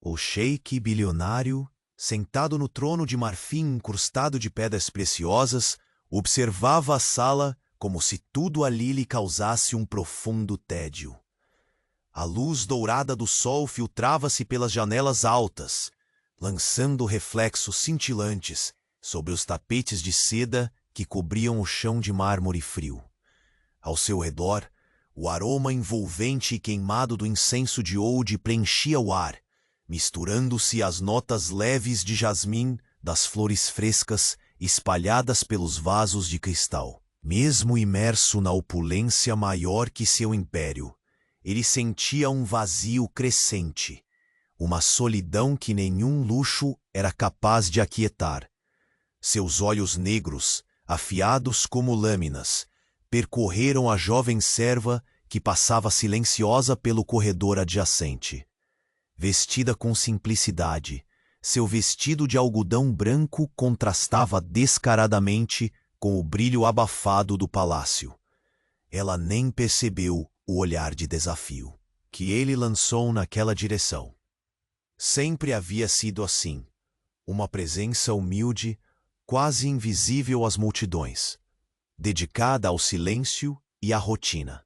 O sheik bilionário, sentado no trono de marfim incrustado de pedras preciosas, observava a sala como se tudo ali lhe causasse um profundo tédio. A luz dourada do sol filtrava-se pelas janelas altas, lançando reflexos cintilantes sobre os tapetes de seda que cobriam o chão de mármore frio. Ao seu redor, o aroma envolvente e queimado do incenso de oude preenchia o ar, misturando-se às notas leves de jasmim das flores frescas espalhadas pelos vasos de cristal. Mesmo imerso na opulência maior que seu império, ele sentia um vazio crescente, uma solidão que nenhum luxo era capaz de aquietar. Seus olhos negros, afiados como lâminas, percorreram a jovem serva que passava silenciosa pelo corredor adjacente. Vestida com simplicidade, seu vestido de algodão branco contrastava descaradamente com o brilho abafado do palácio. Ela nem percebeu o olhar de desafio que ele lançou naquela direção. Sempre havia sido assim, uma presença humilde, quase invisível às multidões, dedicada ao silêncio e à rotina.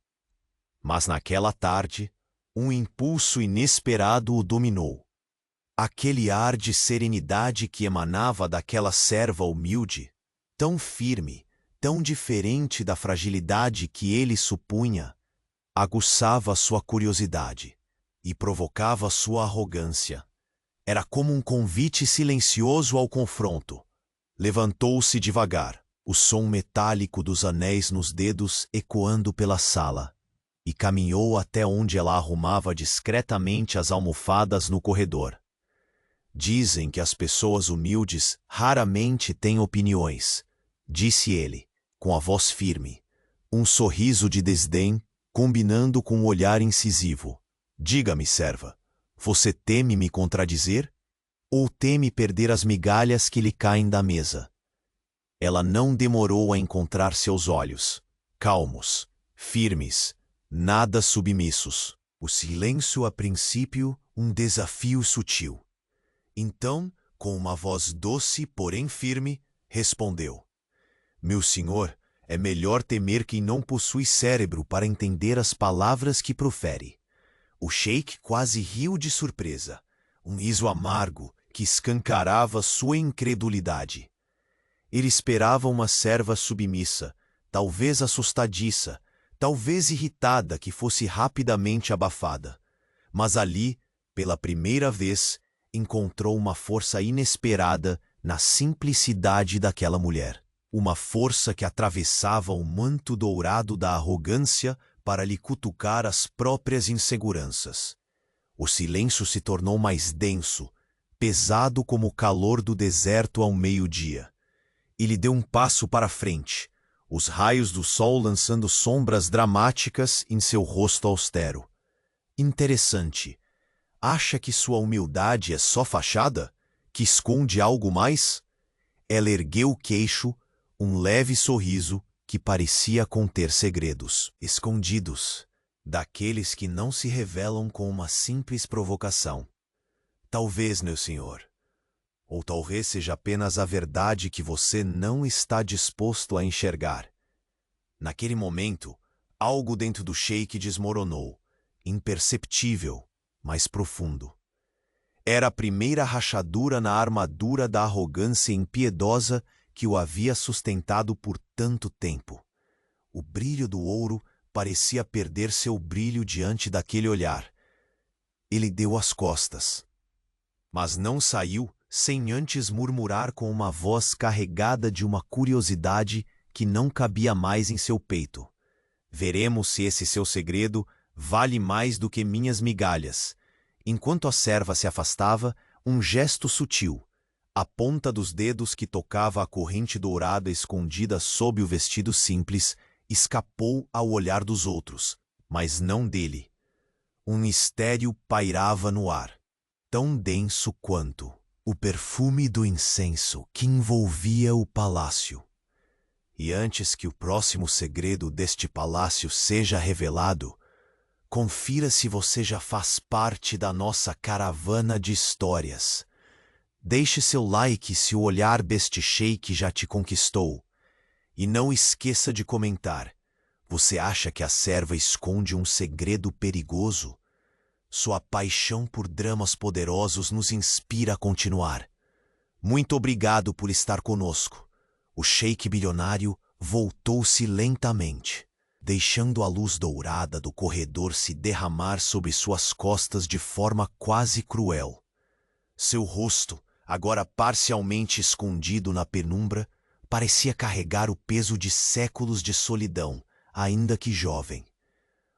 Mas naquela tarde, um impulso inesperado o dominou. Aquele ar de serenidade que emanava daquela serva humilde, tão firme, tão diferente da fragilidade que ele supunha, aguçava sua curiosidade e provocava sua arrogância. Era como um convite silencioso ao confronto. Levantou-se devagar, o som metálico dos anéis nos dedos ecoando pela sala, e caminhou até onde ela arrumava discretamente as almofadas no corredor. Dizem que as pessoas humildes raramente têm opiniões, disse ele, com a voz firme, um sorriso de desdém combinando com um olhar incisivo. Diga-me, serva, você teme me contradizer? Ou teme perder as migalhas que lhe caem da mesa? Ela não demorou a encontrar seus olhos, calmos, firmes, nada submissos. O silêncio, a princípio, um desafio sutil. Então, com uma voz doce, porém firme, respondeu: Meu senhor, é melhor temer quem não possui cérebro para entender as palavras que profere. O sheik quase riu de surpresa, um riso amargo que escancarava sua incredulidade. Ele esperava uma serva submissa, talvez assustadiça, talvez irritada que fosse rapidamente abafada. Mas ali, pela primeira vez, encontrou uma força inesperada na simplicidade daquela mulher. Uma força que atravessava o manto dourado da arrogância para lhe cutucar as próprias inseguranças. O silêncio se tornou mais denso, pesado como o calor do deserto ao meio-dia. Ele deu um passo para frente, os raios do sol lançando sombras dramáticas em seu rosto austero. Interessante. Acha que sua humildade é só fachada? Que esconde algo mais? Ela ergueu o queixo, um leve sorriso que parecia conter segredos escondidos, daqueles que não se revelam com uma simples provocação. Talvez, meu senhor. Ou talvez seja apenas a verdade que você não está disposto a enxergar. Naquele momento, algo dentro do sheik desmoronou, imperceptível, mas profundo. Era a primeira rachadura na armadura da arrogância impiedosa que o havia sustentado por tanto tempo. O brilho do ouro parecia perder seu brilho diante daquele olhar. Ele deu as costas, mas não saiu sem antes murmurar com uma voz carregada de uma curiosidade que não cabia mais em seu peito. Veremos se esse seu segredo vale mais do que minhas migalhas. Enquanto a serva se afastava, um gesto sutil, a ponta dos dedos que tocava a corrente dourada escondida sob o vestido simples, escapou ao olhar dos outros, mas não dele. Um mistério pairava no ar, tão denso quanto o perfume do incenso que envolvia o palácio. E antes que o próximo segredo deste palácio seja revelado, confira se você já faz parte da nossa caravana de histórias. Deixe seu like se o olhar deste sheik já te conquistou. E não esqueça de comentar. Você acha que a serva esconde um segredo perigoso? Sua paixão por dramas poderosos nos inspira a continuar. Muito obrigado por estar conosco. O sheik bilionário voltou-se lentamente, deixando a luz dourada do corredor se derramar sobre suas costas de forma quase cruel. Seu rosto, agora parcialmente escondido na penumbra, parecia carregar o peso de séculos de solidão, ainda que jovem.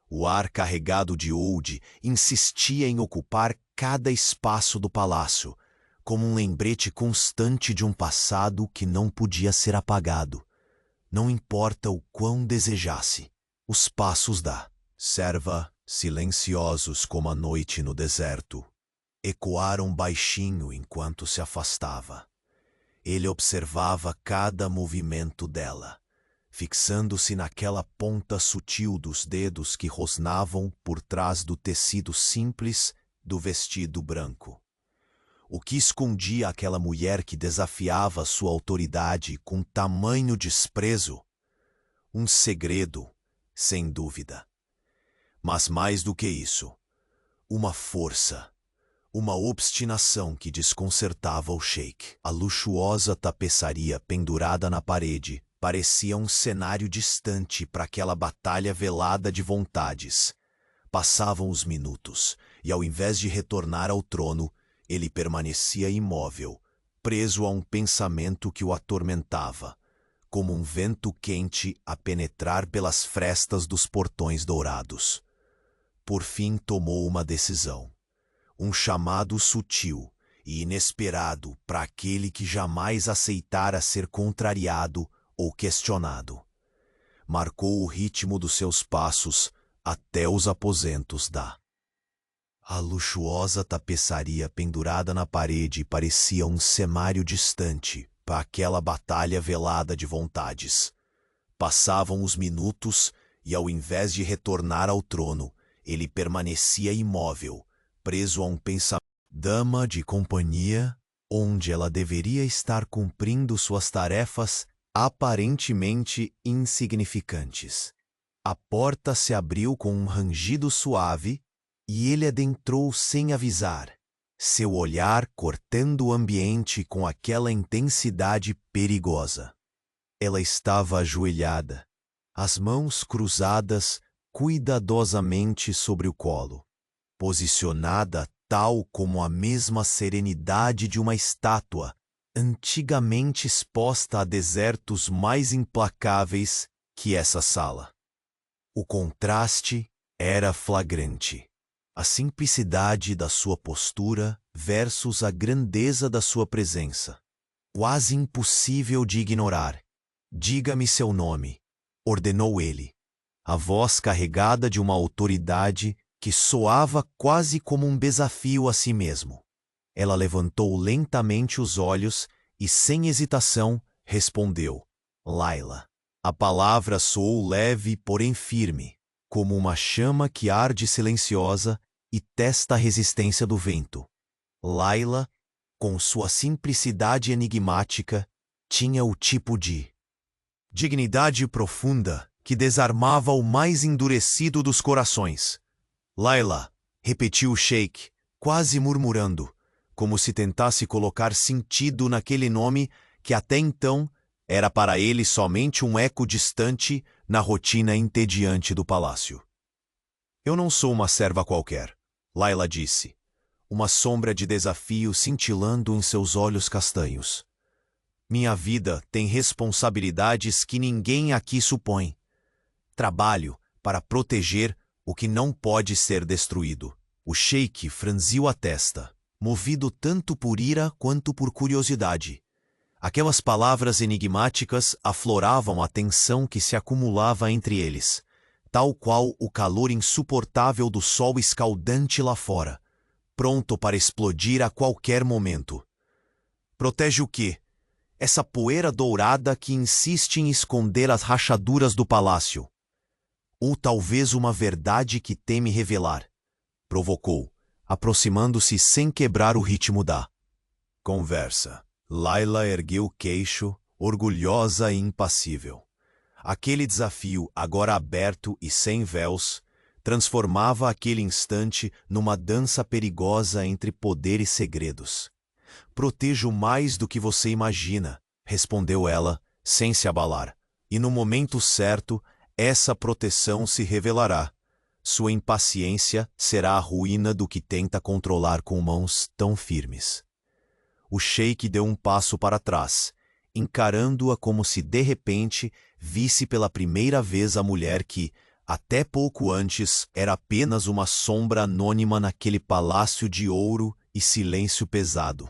O ar carregado de oude insistia em ocupar cada espaço do palácio, como um lembrete constante de um passado que não podia ser apagado. Não importa o quão desejasse, os passos da serva, silenciosos como a noite no deserto, ecoaram baixinho enquanto se afastava. Ele observava cada movimento dela, fixando-se naquela ponta sutil dos dedos que rosnavam por trás do tecido simples do vestido branco. O que escondia aquela mulher que desafiava sua autoridade com tamanho desprezo? Um segredo, sem dúvida. Mas mais do que isso, uma força, uma obstinação que desconcertava o sheik. A luxuosa tapeçaria pendurada na parede parecia um cenário distante para aquela batalha velada de vontades. Passavam os minutos, e ao invés de retornar ao trono, ele permanecia imóvel, preso a um pensamento que o atormentava, como um vento quente a penetrar pelas frestas dos portões dourados. Por fim tomou uma decisão, um chamado sutil e inesperado para aquele que jamais aceitara ser contrariado ou questionado. Marcou o ritmo dos seus passos até os aposentos da... A luxuosa tapeçaria pendurada na parede parecia um cenário distante para aquela batalha velada de vontades. Passavam os minutos e, ao invés de retornar ao trono, ele permanecia imóvel, preso a um pensamento. Dama de companhia, onde ela deveria estar cumprindo suas tarefas aparentemente insignificantes. A porta se abriu com um rangido suave e ele adentrou sem avisar, seu olhar cortando o ambiente com aquela intensidade perigosa. Ela estava ajoelhada, as mãos cruzadas cuidadosamente sobre o colo, posicionada tal como a mesma serenidade de uma estátua, antigamente exposta a desertos mais implacáveis que essa sala. O contraste era flagrante. A simplicidade da sua postura versus a grandeza da sua presença. Quase impossível de ignorar. Diga-me seu nome, ordenou ele. A voz carregada de uma autoridade que soava quase como um desafio a si mesmo. Ela levantou lentamente os olhos e, sem hesitação, respondeu: Laila. A palavra soou leve, porém firme, como uma chama que arde silenciosa e testa a resistência do vento. Laila, com sua simplicidade enigmática, tinha o tipo de dignidade profunda que desarmava o mais endurecido dos corações. Laila, repetiu o sheik, quase murmurando, como se tentasse colocar sentido naquele nome que até então era para ele somente um eco distante na rotina entediante do palácio. Eu não sou uma serva qualquer, Laila disse, uma sombra de desafio cintilando em seus olhos castanhos. Minha vida tem responsabilidades que ninguém aqui supõe. Trabalho para proteger o que não pode ser destruído. O sheik franziu a testa, movido tanto por ira quanto por curiosidade. Aquelas palavras enigmáticas afloravam a tensão que se acumulava entre eles, tal qual o calor insuportável do sol escaldante lá fora, pronto para explodir a qualquer momento. Protege o quê? Essa poeira dourada que insiste em esconder as rachaduras do palácio. Ou talvez uma verdade que teme revelar? Provocou, aproximando-se sem quebrar o ritmo da conversa. Layla ergueu o queixo, orgulhosa e impassível. Aquele desafio, agora aberto e sem véus, transformava aquele instante numa dança perigosa entre poder e segredos. Protejo mais do que você imagina, respondeu ela, sem se abalar. E no momento certo, essa proteção se revelará. Sua impaciência será a ruína do que tenta controlar com mãos tão firmes. O sheik deu um passo para trás, encarando-a como se de repente visse pela primeira vez a mulher que, até pouco antes, era apenas uma sombra anônima naquele palácio de ouro e silêncio pesado.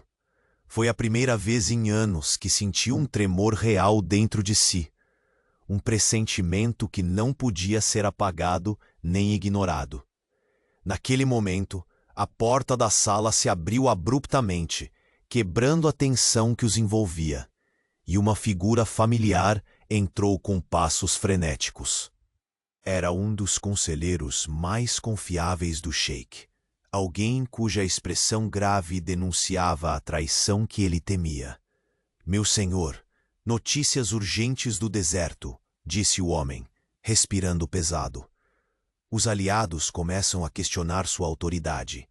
Foi a primeira vez em anos que sentiu um tremor real dentro de si, um pressentimento que não podia ser apagado nem ignorado. Naquele momento, a porta da sala se abriu abruptamente, quebrando a tensão que os envolvia, e uma figura familiar entrou com passos frenéticos. Era um dos conselheiros mais confiáveis do sheik, alguém cuja expressão grave denunciava a traição que ele temia. Meu senhor, notícias urgentes do deserto, disse o homem, respirando pesado. Os aliados começam a questionar sua autoridade.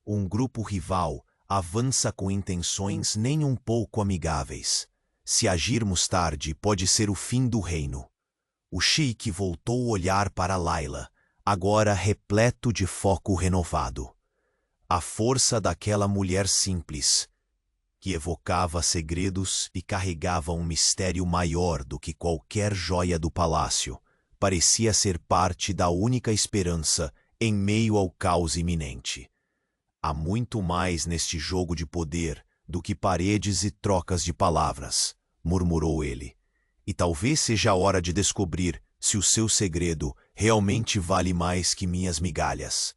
Um grupo rival avança com intenções nem um pouco amigáveis. Se agirmos tarde, pode ser o fim do reino. O sheik voltou o olhar para Layla, agora repleto de foco renovado. A força daquela mulher simples, que evocava segredos e carregava um mistério maior do que qualquer joia do palácio, parecia ser parte da única esperança em meio ao caos iminente. Há muito mais neste jogo de poder do que paredes e trocas de palavras, murmurou ele. E talvez seja a hora de descobrir se o seu segredo realmente vale mais que minhas migalhas.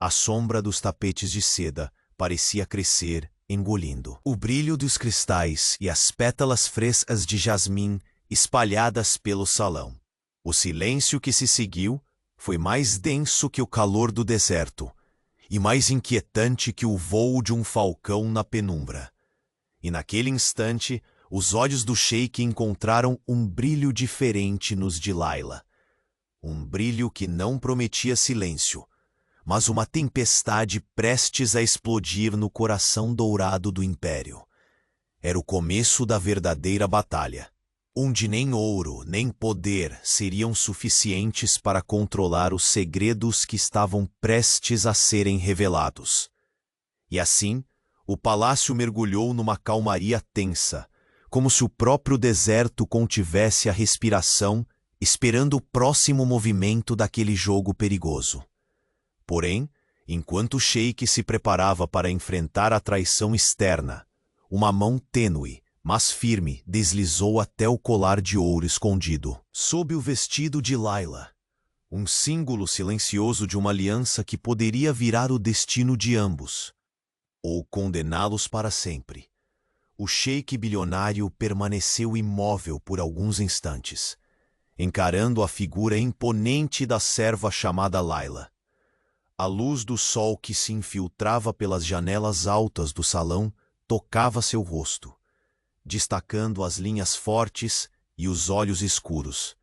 A sombra dos tapetes de seda parecia crescer, engolindo o brilho dos cristais e as pétalas frescas de jasmim espalhadas pelo salão. O silêncio que se seguiu foi mais denso que o calor do deserto e mais inquietante que o vôo de um falcão na penumbra. E naquele instante, os olhos do sheik encontraram um brilho diferente nos de Layla. Um brilho que não prometia silêncio, mas uma tempestade prestes a explodir no coração dourado do império. Era o começo da verdadeira batalha, onde nem ouro nem poder seriam suficientes para controlar os segredos que estavam prestes a serem revelados. E assim, o palácio mergulhou numa calmaria tensa, como se o próprio deserto contivesse a respiração, esperando o próximo movimento daquele jogo perigoso. Porém, enquanto o sheik se preparava para enfrentar a traição externa, uma mão tênue, mas firme, deslizou até o colar de ouro escondido, sob o vestido de Layla, um símbolo silencioso de uma aliança que poderia virar o destino de ambos, ou condená-los para sempre. O sheik bilionário permaneceu imóvel por alguns instantes, encarando a figura imponente da serva chamada Layla. A luz do sol que se infiltrava pelas janelas altas do salão tocava seu rosto, destacando as linhas fortes e os olhos escuros.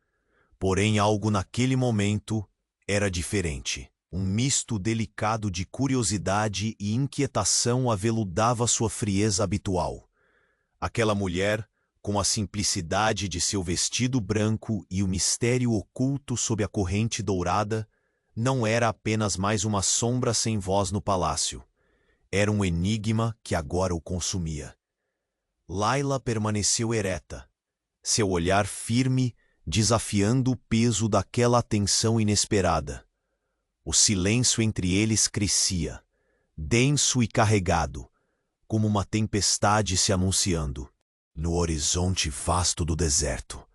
Porém, algo naquele momento era diferente. Um misto delicado de curiosidade e inquietação aveludava sua frieza habitual. Aquela mulher, com a simplicidade de seu vestido branco e o mistério oculto sob a corrente dourada, não era apenas mais uma sombra sem voz no palácio. Era um enigma que agora o consumia. Layla permaneceu ereta, seu olhar firme, desafiando o peso daquela atenção inesperada. O silêncio entre eles crescia, denso e carregado, como uma tempestade se anunciando, no horizonte vasto do deserto.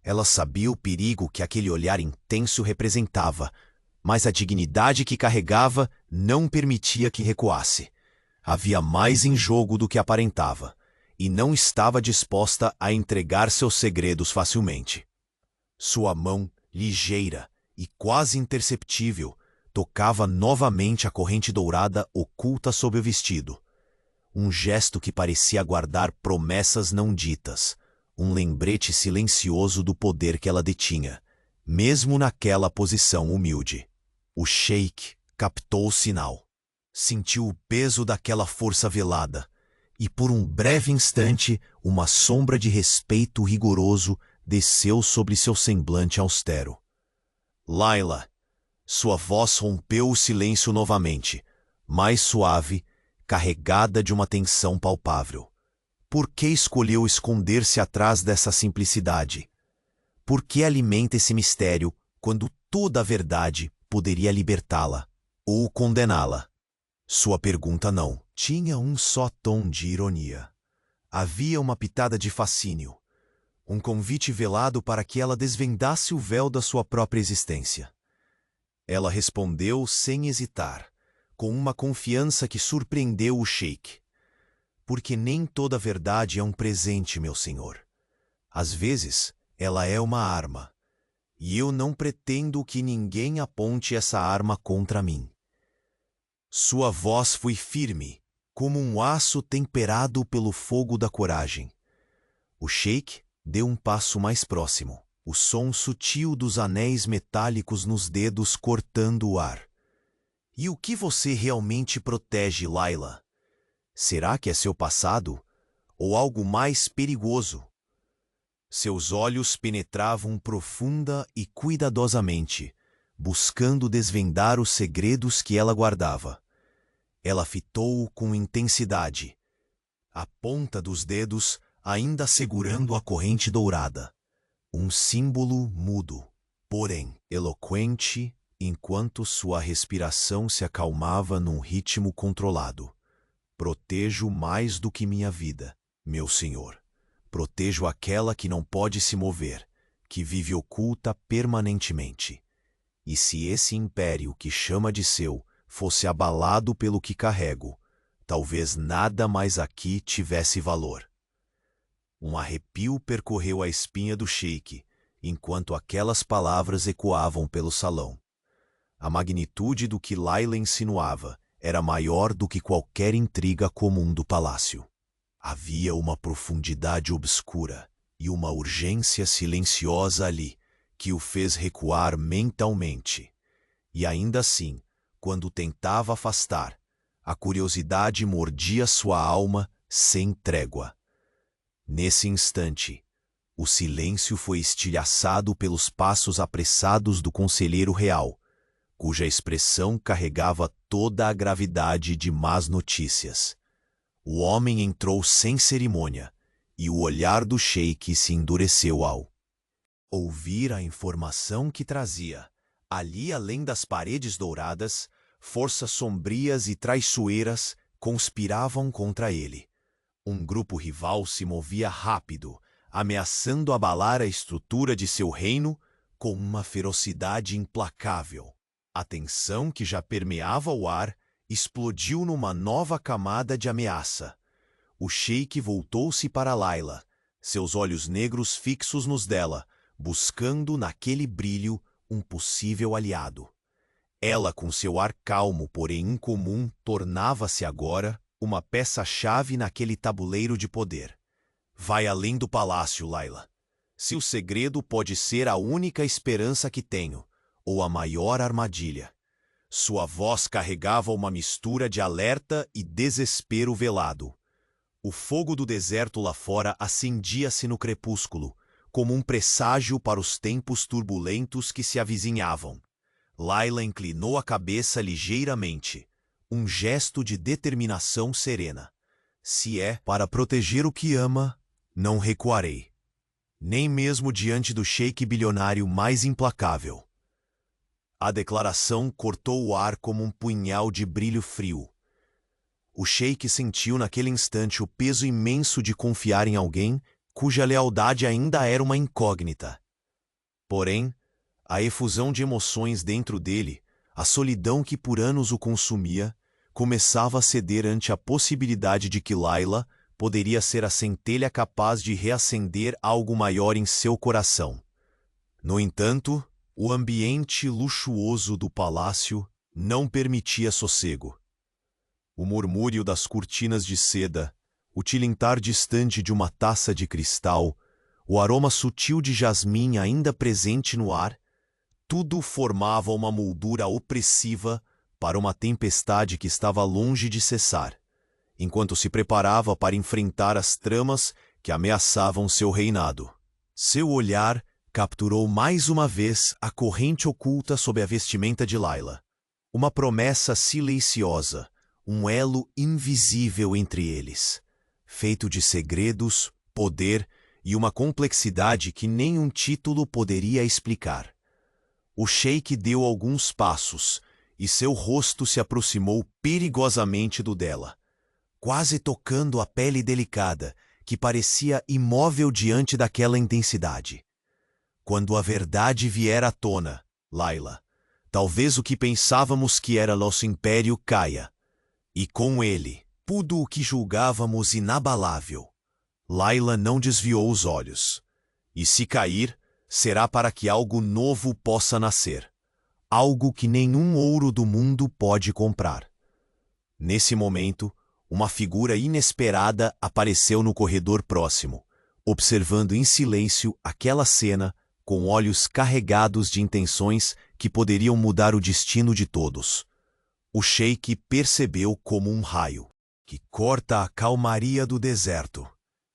Ela sabia o perigo que aquele olhar intenso representava, mas a dignidade que carregava não permitia que recuasse. Havia mais em jogo do que aparentava, e não estava disposta a entregar seus segredos facilmente. Sua mão, ligeira, e, quase imperceptível, tocava novamente a corrente dourada oculta sob o vestido. Um gesto que parecia guardar promessas não ditas, um lembrete silencioso do poder que ela detinha, mesmo naquela posição humilde. O sheik captou o sinal. Sentiu o peso daquela força velada, e por um breve instante uma sombra de respeito rigoroso desceu sobre seu semblante austero. Layla, sua voz rompeu o silêncio novamente, mais suave, carregada de uma tensão palpável. Por que escolheu esconder-se atrás dessa simplicidade? Por que alimenta esse mistério quando toda a verdade poderia libertá-la ou condená-la? Sua pergunta não tinha um só tom de ironia. Havia uma pitada de fascínio, um convite velado para que ela desvendasse o véu da sua própria existência. Ela respondeu sem hesitar, com uma confiança que surpreendeu o sheik. Porque nem toda verdade é um presente, meu senhor. Às vezes, ela é uma arma, e eu não pretendo que ninguém aponte essa arma contra mim. Sua voz foi firme, como um aço temperado pelo fogo da coragem. O sheik deu um passo mais próximo, o som sutil dos anéis metálicos nos dedos cortando o ar. E o que você realmente protege, Layla? Será que é seu passado? Ou algo mais perigoso? Seus olhos penetravam profunda e cuidadosamente, buscando desvendar os segredos que ela guardava. Ela fitou-o com intensidade, a ponta dos dedos ainda segurando a corrente dourada. Um símbolo mudo, porém eloquente, enquanto sua respiração se acalmava num ritmo controlado. Protejo mais do que minha vida, meu senhor. Protejo aquela que não pode se mover, que vive oculta permanentemente. E se esse império que chama de seu fosse abalado pelo que carrego, talvez nada mais aqui tivesse valor. Um arrepio percorreu a espinha do sheik, enquanto aquelas palavras ecoavam pelo salão. A magnitude do que Layla insinuava era maior do que qualquer intriga comum do palácio. Havia uma profundidade obscura e uma urgência silenciosa ali que o fez recuar mentalmente. E ainda assim, quando tentava afastar, a curiosidade mordia sua alma sem trégua. Nesse instante, o silêncio foi estilhaçado pelos passos apressados do conselheiro real, cuja expressão carregava toda a gravidade de más notícias. O homem entrou sem cerimônia, e o olhar do sheik se endureceu ao ouvir a informação que trazia. Ali, além das paredes douradas, forças sombrias e traiçoeiras conspiravam contra ele. Um grupo rival se movia rápido, ameaçando abalar a estrutura de seu reino com uma ferocidade implacável. A tensão que já permeava o ar explodiu numa nova camada de ameaça. O sheik voltou-se para Layla, seus olhos negros fixos nos dela, buscando naquele brilho um possível aliado. Ela, com seu ar calmo, porém incomum, tornava-se agora uma peça-chave naquele tabuleiro de poder. Vai além do palácio, Layla. Se o segredo pode ser a única esperança que tenho, ou a maior armadilha. Sua voz carregava uma mistura de alerta e desespero velado. O fogo do deserto lá fora acendia-se no crepúsculo, como um presságio para os tempos turbulentos que se avizinhavam. Layla inclinou a cabeça ligeiramente, um gesto de determinação serena. Se é para proteger o que ama, não recuarei. Nem mesmo diante do sheik bilionário mais implacável. A declaração cortou o ar como um punhal de brilho frio. O sheik sentiu naquele instante o peso imenso de confiar em alguém cuja lealdade ainda era uma incógnita. Porém, a efusão de emoções dentro dele, a solidão que por anos o consumia, começava a ceder ante a possibilidade de que Layla poderia ser a centelha capaz de reacender algo maior em seu coração. No entanto, O ambiente luxuoso do palácio não permitia sossego. O murmúrio das cortinas de seda, o tilintar distante de uma taça de cristal, o aroma sutil de jasmim ainda presente no ar, tudo formava uma moldura opressiva para uma tempestade que estava longe de cessar, enquanto se preparava para enfrentar as tramas que ameaçavam seu reinado. Seu olhar capturou mais uma vez a corrente oculta sob a vestimenta de Layla. Uma promessa silenciosa, um elo invisível entre eles, feito de segredos, poder e uma complexidade que nenhum título poderia explicar. O sheik deu alguns passos e seu rosto se aproximou perigosamente do dela, quase tocando a pele delicada, que parecia imóvel diante daquela intensidade. Quando a verdade vier à tona, Layla, talvez o que pensávamos que era nosso império caia, e com ele, tudo o que julgávamos inabalável. Layla não desviou os olhos. E se cair, será para que algo novo possa nascer. Algo que nenhum ouro do mundo pode comprar. Nesse momento, uma figura inesperada apareceu no corredor próximo, observando em silêncio aquela cena com olhos carregados de intenções que poderiam mudar o destino de todos. O sheik percebeu como um raio, que corta a calmaria do deserto,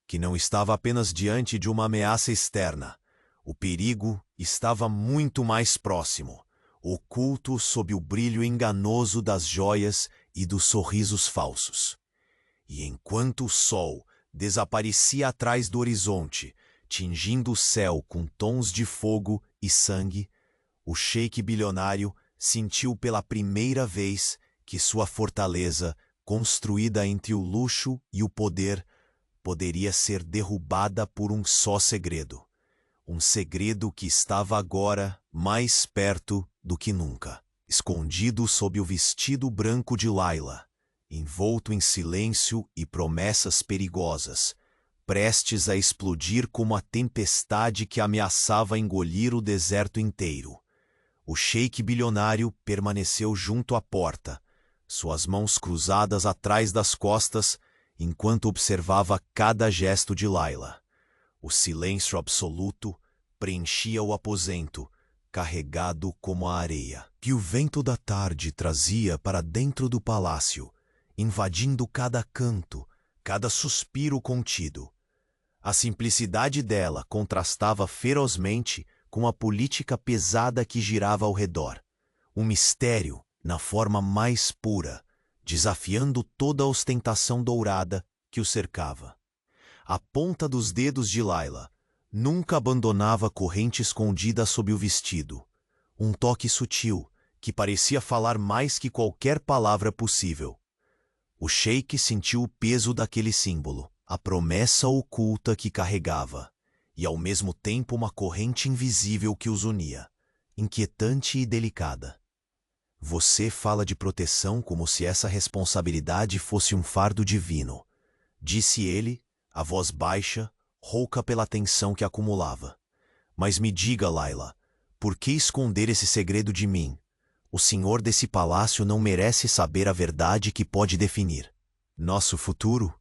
que não estava apenas diante de uma ameaça externa. O perigo estava muito mais próximo, oculto sob o brilho enganoso das joias e dos sorrisos falsos. E enquanto o sol desaparecia atrás do horizonte, tingindo o céu com tons de fogo e sangue, o sheik bilionário sentiu pela primeira vez que sua fortaleza, construída entre o luxo e o poder, poderia ser derrubada por um só segredo. Um segredo que estava agora mais perto do que nunca, escondido sob o vestido branco de Layla, envolto em silêncio e promessas perigosas, prestes a explodir como a tempestade que ameaçava engolir o deserto inteiro. O sheik bilionário permaneceu junto à porta, suas mãos cruzadas atrás das costas, enquanto observava cada gesto de Layla. O silêncio absoluto preenchia o aposento, carregado como a areia que o vento da tarde trazia para dentro do palácio, invadindo cada canto, cada suspiro contido. A simplicidade dela contrastava ferozmente com a política pesada que girava ao redor. Um mistério na forma mais pura, desafiando toda a ostentação dourada que o cercava. A ponta dos dedos de Layla nunca abandonava a corrente escondida sob o vestido. Um toque sutil, que parecia falar mais que qualquer palavra possível. O sheik sentiu o peso daquele símbolo, a promessa oculta que carregava, e ao mesmo tempo uma corrente invisível que os unia, inquietante e delicada. Você fala de proteção como se essa responsabilidade fosse um fardo divino, disse ele, a voz baixa, rouca pela tensão que acumulava. Mas me diga, Layla, por que esconder esse segredo de mim? O senhor desse palácio não merece saber a verdade que pode definir nosso futuro?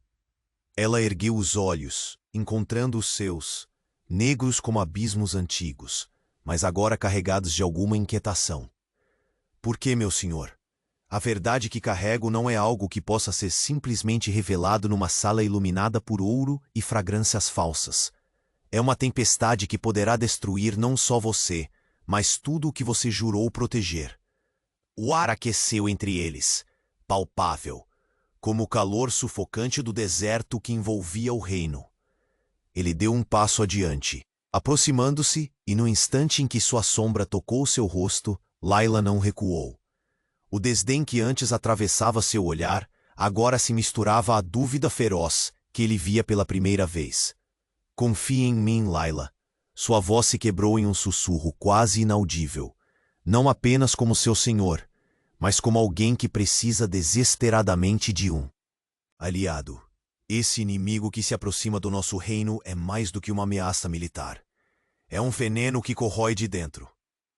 Ela ergueu os olhos, encontrando os seus, negros como abismos antigos, mas agora carregados de alguma inquietação. Por que, meu senhor? A verdade que carrego não é algo que possa ser simplesmente revelado numa sala iluminada por ouro e fragrâncias falsas. É uma tempestade que poderá destruir não só você, mas tudo o que você jurou proteger. O ar aqueceu entre eles, palpável, como o calor sufocante do deserto que envolvia o reino. Ele deu um passo adiante, aproximando-se, e no instante em que sua sombra tocou seu rosto, Layla não recuou. O desdém que antes atravessava seu olhar, agora se misturava à dúvida feroz que ele via pela primeira vez. Confie em mim, Layla. Sua voz se quebrou em um sussurro quase inaudível, não apenas como seu senhor, mas como alguém que precisa desesperadamente de um aliado. Esse inimigo que se aproxima do nosso reino é mais do que uma ameaça militar. É um veneno que corrói de dentro.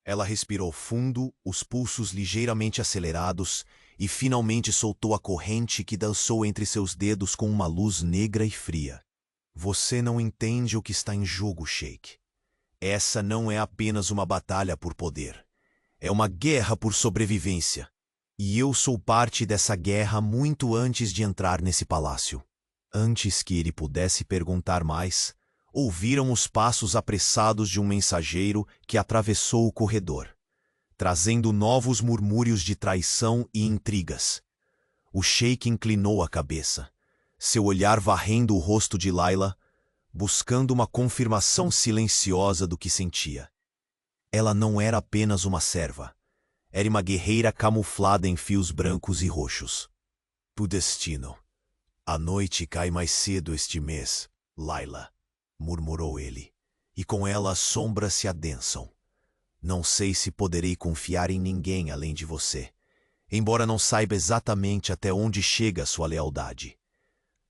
Ela respirou fundo, os pulsos ligeiramente acelerados, e finalmente soltou a corrente que dançou entre seus dedos com uma luz negra e fria. Você não entende o que está em jogo, Sheik. Essa não é apenas uma batalha por poder. É uma guerra por sobrevivência. E eu sou parte dessa guerra muito antes de entrar nesse palácio. Antes que ele pudesse perguntar mais, ouviram os passos apressados de um mensageiro que atravessou o corredor, trazendo novos murmúrios de traição e intrigas. O sheik inclinou a cabeça, seu olhar varrendo o rosto de Layla, buscando uma confirmação silenciosa do que sentia. Ela não era apenas uma serva. Era uma guerreira camuflada em fios brancos e roxos. O destino. A noite cai mais cedo este mês, Layla, murmurou ele, e com ela as sombras se adensam. Não sei se poderei confiar em ninguém além de você, embora não saiba exatamente até onde chega sua lealdade.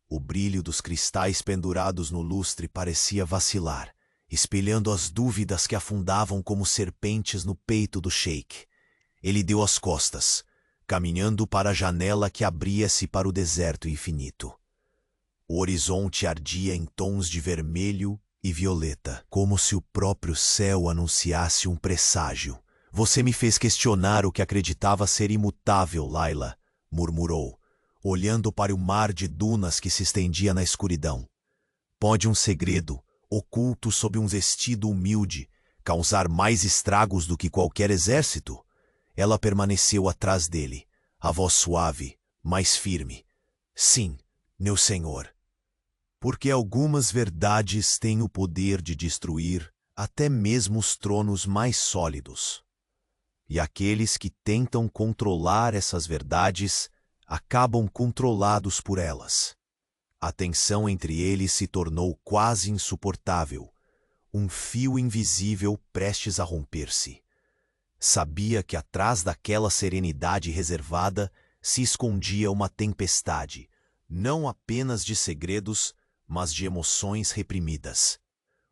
O brilho dos cristais pendurados no lustre parecia vacilar, espelhando as dúvidas que afundavam como serpentes no peito do sheik. Ele deu as costas, caminhando para a janela que abria-se para o deserto infinito. O horizonte ardia em tons de vermelho e violeta, como se o próprio céu anunciasse um presságio. Você me fez questionar o que acreditava ser imutável, Layla, murmurou, olhando para o mar de dunas que se estendia na escuridão. Pode um segredo, oculto sob um vestido humilde, causar mais estragos do que qualquer exército? Ela permaneceu atrás dele, a voz suave, mais firme. Sim, meu senhor. Porque algumas verdades têm o poder de destruir até mesmo os tronos mais sólidos. E aqueles que tentam controlar essas verdades acabam controlados por elas. A tensão entre eles se tornou quase insuportável, um fio invisível prestes a romper-se. Sabia que atrás daquela serenidade reservada se escondia uma tempestade, não apenas de segredos, mas de emoções reprimidas.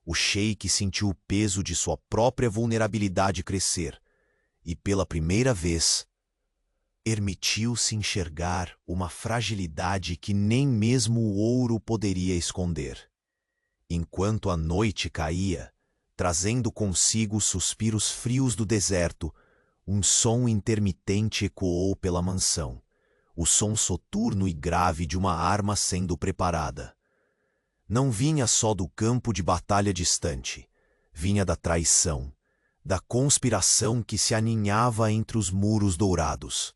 O sheik sentiu o peso de sua própria vulnerabilidade crescer, e pela primeira vez, permitiu-se enxergar uma fragilidade que nem mesmo o ouro poderia esconder. Enquanto a noite caía, trazendo consigo os suspiros frios do deserto, um som intermitente ecoou pela mansão, o som soturno e grave de uma arma sendo preparada. Não vinha só do campo de batalha distante, vinha da traição, da conspiração que se aninhava entre os muros dourados.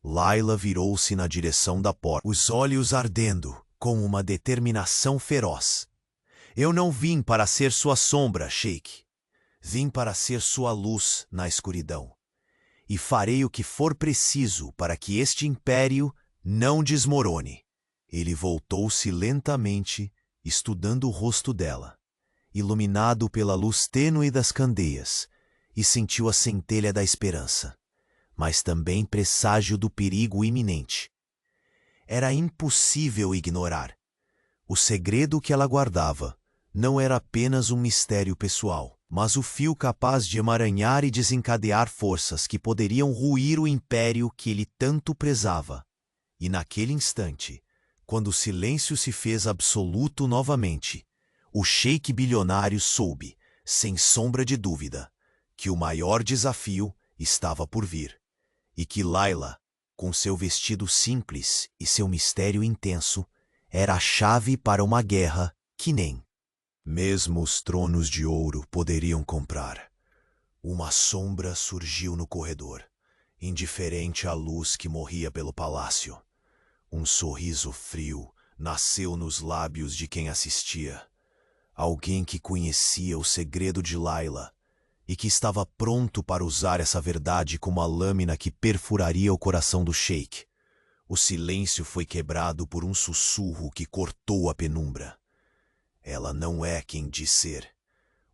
Layla virou-se na direção da porta, os olhos ardendo, com uma determinação feroz. Eu não vim para ser sua sombra, sheik. Vim para ser sua luz na escuridão. E farei o que for preciso para que este império não desmorone. Ele voltou-se lentamente, estudando o rosto dela, iluminado pela luz tênue das candeias, e sentiu a centelha da esperança, mas também presságio do perigo iminente. Era impossível ignorar. O segredo que ela guardava não era apenas um mistério pessoal, mas o fio capaz de emaranhar e desencadear forças que poderiam ruir o império que ele tanto prezava. E naquele instante, quando o silêncio se fez absoluto novamente, o sheik bilionário soube, sem sombra de dúvida, que o maior desafio estava por vir, e que Layla, com seu vestido simples e seu mistério intenso, era a chave para uma guerra que nem mesmo os tronos de ouro poderiam comprar. Uma sombra surgiu no corredor, indiferente à luz que morria pelo palácio. Um sorriso frio nasceu nos lábios de quem assistia. Alguém que conhecia o segredo de Layla e que estava pronto para usar essa verdade como a lâmina que perfuraria o coração do sheik. O silêncio foi quebrado por um sussurro que cortou a penumbra. Ela não é quem diz ser.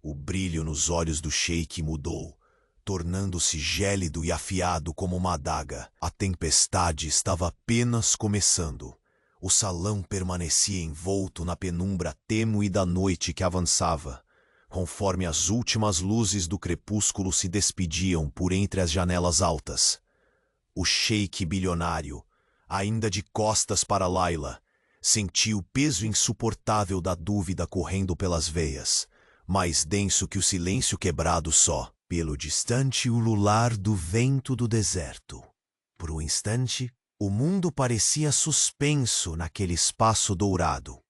O brilho nos olhos do sheik mudou, tornando-se gélido e afiado como uma adaga. A tempestade estava apenas começando. O salão permanecia envolto na penumbra tênue da noite que avançava, conforme as últimas luzes do crepúsculo se despediam por entre as janelas altas. O sheik bilionário, ainda de costas para Layla, sentiu o peso insuportável da dúvida correndo pelas veias, mais denso que o silêncio quebrado só pelo distante ulular do vento do deserto. Por um instante, o mundo parecia suspenso naquele espaço dourado,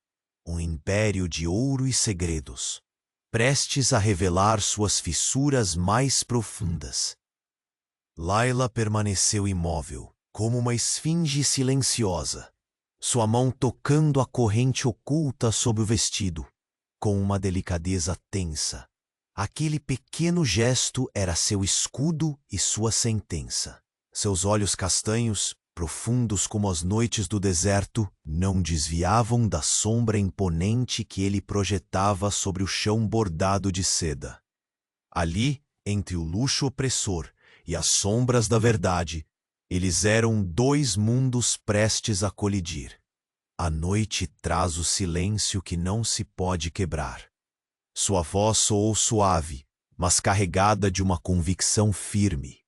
um império de ouro e segredos, prestes a revelar suas fissuras mais profundas. Layla permaneceu imóvel, como uma esfinge silenciosa, sua mão tocando a corrente oculta sob o vestido, com uma delicadeza tensa. Aquele pequeno gesto era seu escudo e sua sentença. Seus olhos castanhos, profundos como as noites do deserto, não desviavam da sombra imponente que ele projetava sobre o chão bordado de seda. Ali, entre o luxo opressor e as sombras da verdade, eles eram dois mundos prestes a colidir. A noite traz o silêncio que não se pode quebrar. Sua voz soou suave, mas carregada de uma convicção firme.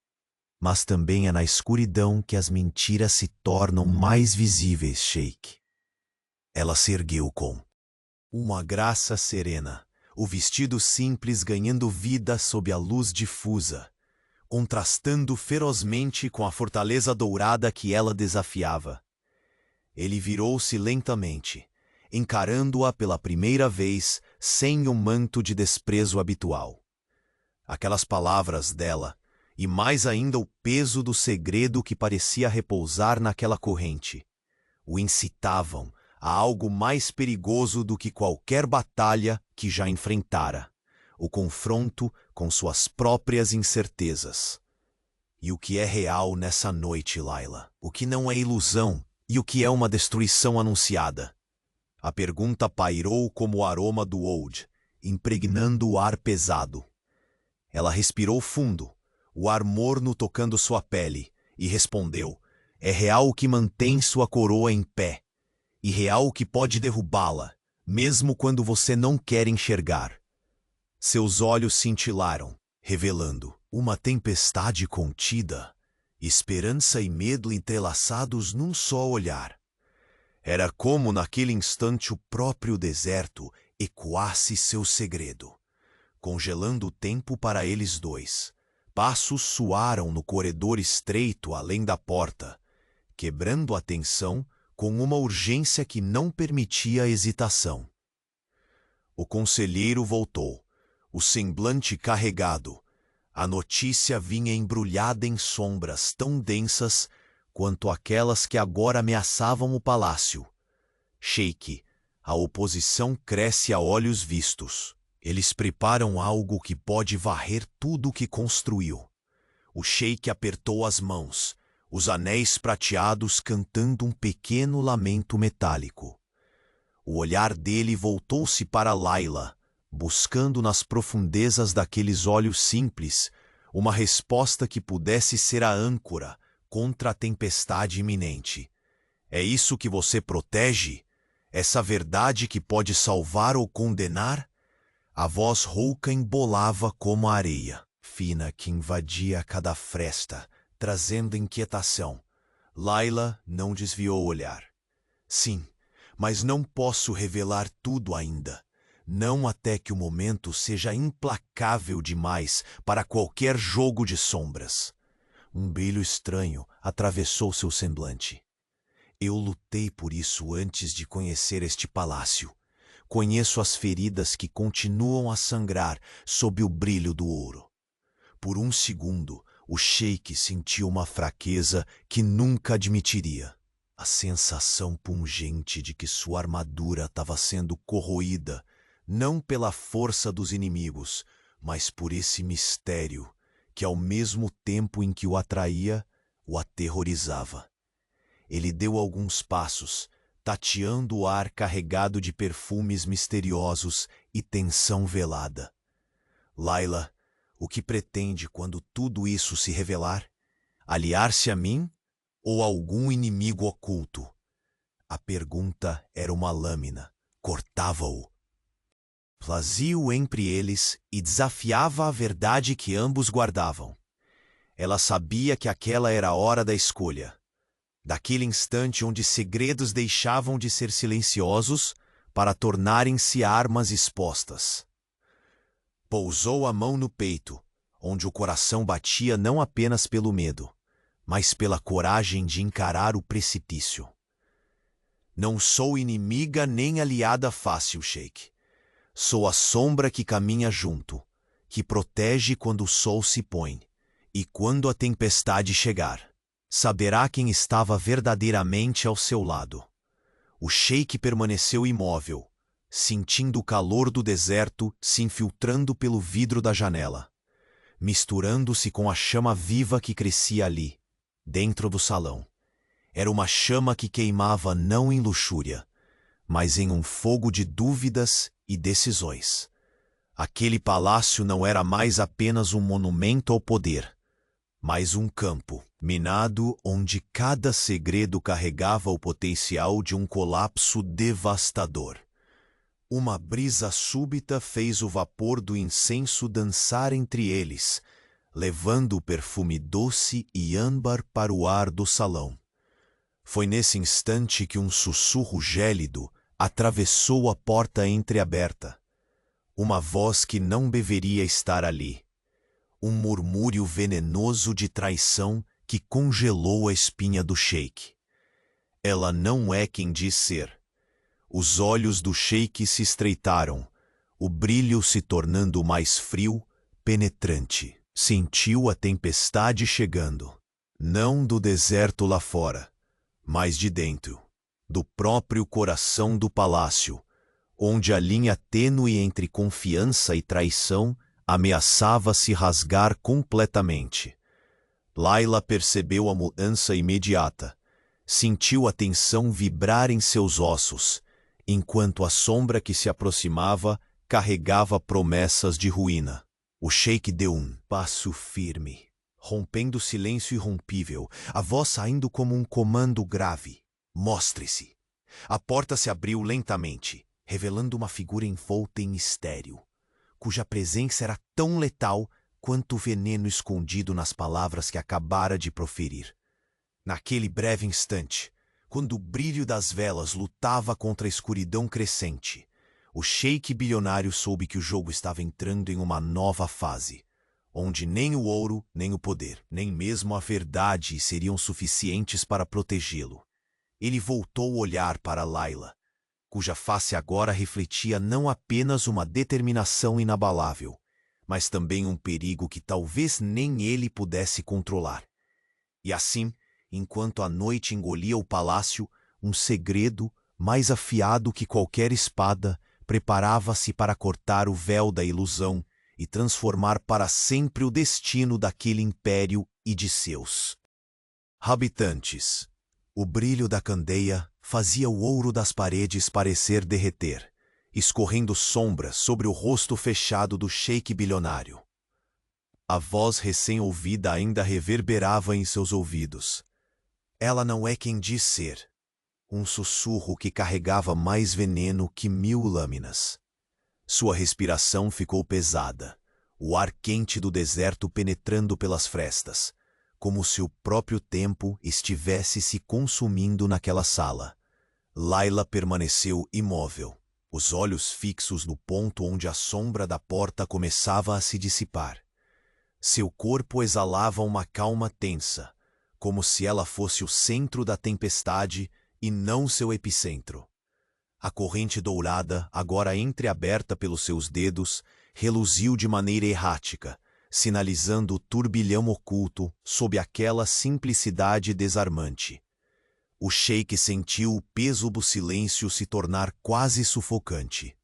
Mas também é na escuridão que as mentiras se tornam mais visíveis, Sheik. Ela se ergueu com uma graça serena, o vestido simples ganhando vida sob a luz difusa, contrastando ferozmente com a fortaleza dourada que ela desafiava. Ele virou-se lentamente, encarando-a pela primeira vez sem o manto de desprezo habitual. Aquelas palavras dela, e mais ainda o peso do segredo que parecia repousar naquela corrente, o incitavam a algo mais perigoso do que qualquer batalha que já enfrentara, o confronto com suas próprias incertezas. E o que é real nessa noite, Layla? O que não é ilusão? E o que é uma destruição anunciada? A pergunta pairou como o aroma do oud, impregnando o ar pesado. Ela respirou fundo, o ar morno tocando sua pele, e respondeu: é real o que mantém sua coroa em pé, e real o que pode derrubá-la, mesmo quando você não quer enxergar. Seus olhos cintilaram, revelando uma tempestade contida, esperança e medo entrelaçados num só olhar. Era como naquele instante o próprio deserto ecoasse seu segredo, congelando o tempo para eles dois. Passos soaram no corredor estreito além da porta, quebrando a tensão com uma urgência que não permitia hesitação. O conselheiro voltou, o semblante carregado. A notícia vinha embrulhada em sombras tão densas quanto aquelas que agora ameaçavam o palácio. Sheik, a oposição cresce a olhos vistos. Eles preparam algo que pode varrer tudo o que construiu. O sheik apertou as mãos, os anéis prateados cantando um pequeno lamento metálico. O olhar dele voltou-se para Layla, buscando nas profundezas daqueles olhos simples uma resposta que pudesse ser a âncora contra a tempestade iminente. É isso que você protege? Essa verdade que pode salvar ou condenar? A voz rouca embolava como a areia, fina que invadia cada fresta, trazendo inquietação. Layla não desviou o olhar. Sim, mas não posso revelar tudo ainda. Não até que o momento seja implacável demais para qualquer jogo de sombras. Um brilho estranho atravessou seu semblante. Eu lutei por isso antes de conhecer este palácio. Conheço as feridas que continuam a sangrar sob o brilho do ouro. Por um segundo, o sheik sentiu uma fraqueza que nunca admitiria. A sensação pungente de que sua armadura estava sendo corroída, não pela força dos inimigos, mas por esse mistério que, ao mesmo tempo em que o atraía, o aterrorizava. Ele deu alguns passos, tateando o ar carregado de perfumes misteriosos e tensão velada. Layla, o que pretende quando tudo isso se revelar? Aliar-se a mim ou a algum inimigo oculto? A pergunta era uma lâmina, cortava-o. plazia-o entre eles e desafiava a verdade que ambos guardavam. Ela sabia que aquela era a hora da escolha, daquele instante onde segredos deixavam de ser silenciosos para tornarem-se armas expostas. Pousou a mão no peito, onde o coração batia não apenas pelo medo, mas pela coragem de encarar o precipício. Não sou inimiga nem aliada fácil, Sheik. Sou a sombra que caminha junto, que protege quando o sol se põe, e quando a tempestade chegar, saberá quem estava verdadeiramente ao seu lado. O Sheik permaneceu imóvel, sentindo o calor do deserto se infiltrando pelo vidro da janela, misturando-se com a chama viva que crescia ali, dentro do salão. Era uma chama que queimava não em luxúria, mas em um fogo de dúvidas e decisões. Aquele palácio não era mais apenas um monumento ao poder, mas um campo minado onde cada segredo carregava o potencial de um colapso devastador. Uma brisa súbita fez o vapor do incenso dançar entre eles, levando o perfume doce e âmbar para o ar do salão. Foi nesse instante que um sussurro gélido atravessou a porta entreaberta. Uma voz que não deveria estar ali. Um murmúrio venenoso de traição que congelou a espinha do Sheik. Ela não é quem diz ser. Os olhos do Sheik se estreitaram, o brilho se tornando mais frio, penetrante. Sentiu a tempestade chegando, não do deserto lá fora, mas de dentro, do próprio coração do palácio, onde a linha tênue entre confiança e traição ameaçava se rasgar completamente. Layla percebeu a mudança imediata, sentiu a tensão vibrar em seus ossos, enquanto a sombra que se aproximava carregava promessas de ruína. O Sheik deu um passo firme, rompendo o silêncio irrompível, a voz saindo como um comando grave. Mostre-se. A porta se abriu lentamente, revelando uma figura envolta em mistério, cuja presença era tão letal quanto o veneno escondido nas palavras que acabara de proferir. Naquele breve instante, quando o brilho das velas lutava contra a escuridão crescente, o Sheik bilionário soube que o jogo estava entrando em uma nova fase, onde nem o ouro, nem o poder, nem mesmo a verdade seriam suficientes para protegê-lo. Ele voltou o olhar para Layla, cuja face agora refletia não apenas uma determinação inabalável, mas também um perigo que talvez nem ele pudesse controlar. E assim, enquanto a noite engolia o palácio, um segredo, mais afiado que qualquer espada, preparava-se para cortar o véu da ilusão e transformar para sempre o destino daquele império e de seus habitantes. O brilho da candeia fazia o ouro das paredes parecer derreter, escorrendo sombras sobre o rosto fechado do Sheik bilionário. A voz recém-ouvida ainda reverberava em seus ouvidos. Ela não é quem diz ser. Um sussurro que carregava mais veneno que 1000 lâminas. Sua respiração ficou pesada, o ar quente do deserto penetrando pelas frestas, como se o próprio tempo estivesse se consumindo naquela sala. Layla permaneceu imóvel, os olhos fixos no ponto onde a sombra da porta começava a se dissipar. Seu corpo exalava uma calma tensa, como se ela fosse o centro da tempestade e não seu epicentro. A corrente dourada, agora entreaberta pelos seus dedos, reluziu de maneira errática, sinalizando o turbilhão oculto sob aquela simplicidade desarmante. O Sheik sentiu o peso do silêncio se tornar quase sufocante.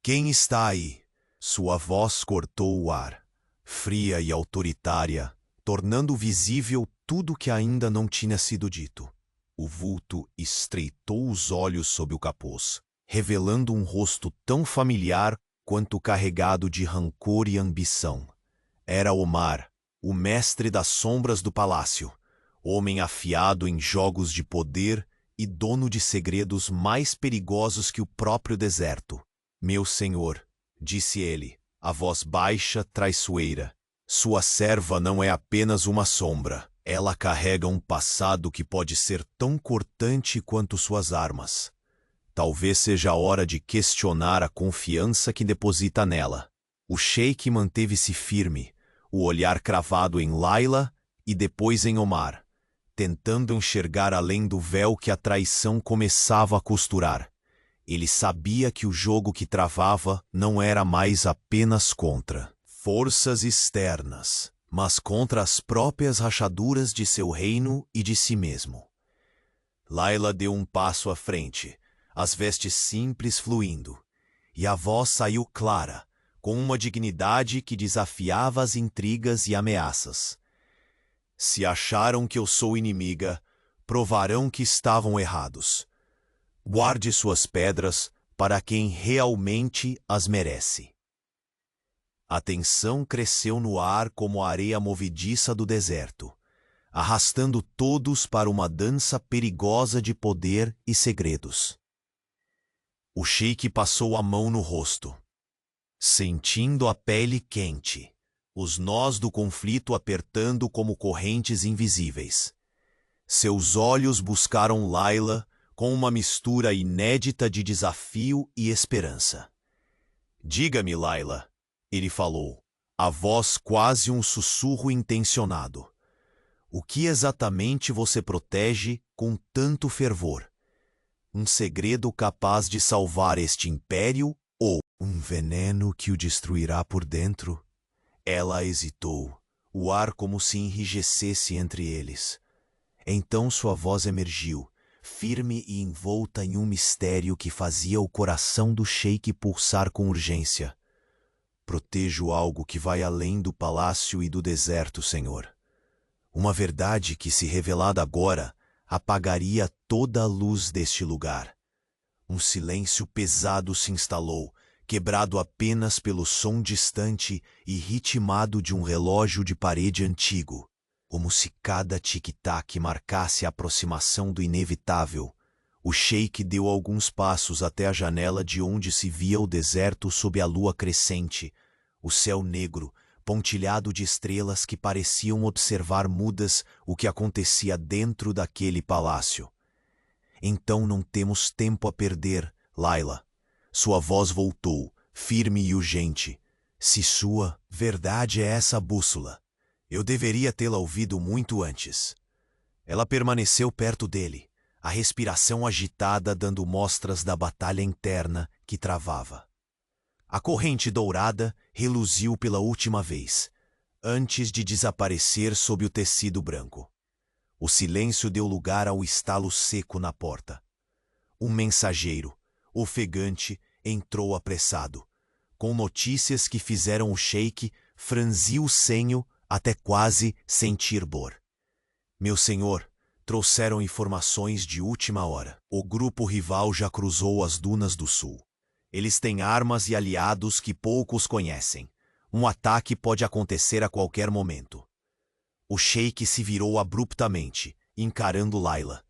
"Quem está aí?" Sua voz cortou o ar, fria e autoritária, tornando visível tudo que ainda não tinha sido dito. O vulto estreitou os olhos sob o capuz, revelando um rosto tão familiar quanto carregado de rancor e ambição. Era Omar, o mestre das sombras do palácio, homem afiado em jogos de poder e dono de segredos mais perigosos que o próprio deserto. "Meu senhor", disse ele, a voz baixa, traiçoeira. Sua serva não é apenas uma sombra. Ela carrega um passado que pode ser tão cortante quanto suas armas. Talvez seja a hora de questionar a confiança que deposita nela. O sheik manteve-se firme, o olhar cravado em Layla e depois em Omar, tentando enxergar além do véu que a traição começava a costurar. Ele sabia que o jogo que travava não era mais apenas contra forças externas, mas contra as próprias rachaduras de seu reino e de si mesmo. Layla deu um passo à frente, as vestes simples fluindo, e a voz saiu clara, com uma dignidade que desafiava as intrigas e ameaças. Se acharam que eu sou inimiga, provarão que estavam errados. Guarde suas pedras para quem realmente as merece. A tensão cresceu no ar como a areia movediça do deserto, arrastando todos para uma dança perigosa de poder e segredos. O sheik passou a mão no rosto, sentindo a pele quente, os nós do conflito apertando como correntes invisíveis. Seus olhos buscaram Layla com uma mistura inédita de desafio e esperança. Diga-me, Layla, ele falou, a voz quase um sussurro intencionado. O que exatamente você protege com tanto fervor? Um segredo capaz de salvar este império ou um veneno que o destruirá por dentro? Ela hesitou, o ar como se enrijecesse entre eles. Então sua voz emergiu, firme e envolta em um mistério que fazia o coração do sheik pulsar com urgência. Protejo algo que vai além do palácio e do deserto, Senhor. Uma verdade que, se revelada agora, apagaria toda a luz deste lugar. Um silêncio pesado se instalou, quebrado apenas pelo som distante e ritmado de um relógio de parede antigo, como se cada tic-tac marcasse a aproximação do inevitável. O sheik deu alguns passos até a janela de onde se via o deserto sob a lua crescente, o céu negro, pontilhado de estrelas que pareciam observar mudas o que acontecia dentro daquele palácio. Então não temos tempo a perder, Layla. Sua voz voltou, firme e urgente. Se sua verdade é essa bússola, eu deveria tê-la ouvido muito antes. Ela permaneceu perto dele, a respiração agitada dando mostras da batalha interna que travava. A corrente dourada reluziu pela última vez, antes de desaparecer sob o tecido branco. O silêncio deu lugar ao estalo seco na porta. Um mensageiro, ofegante, entrou apressado, com notícias que fizeram o sheik franzir o senho até quase sentir dor. Meu senhor, trouxeram informações de última hora. O grupo rival já cruzou as dunas do sul. Eles têm armas e aliados que poucos conhecem. Um ataque pode acontecer a qualquer momento. O sheik se virou abruptamente, encarando Layla.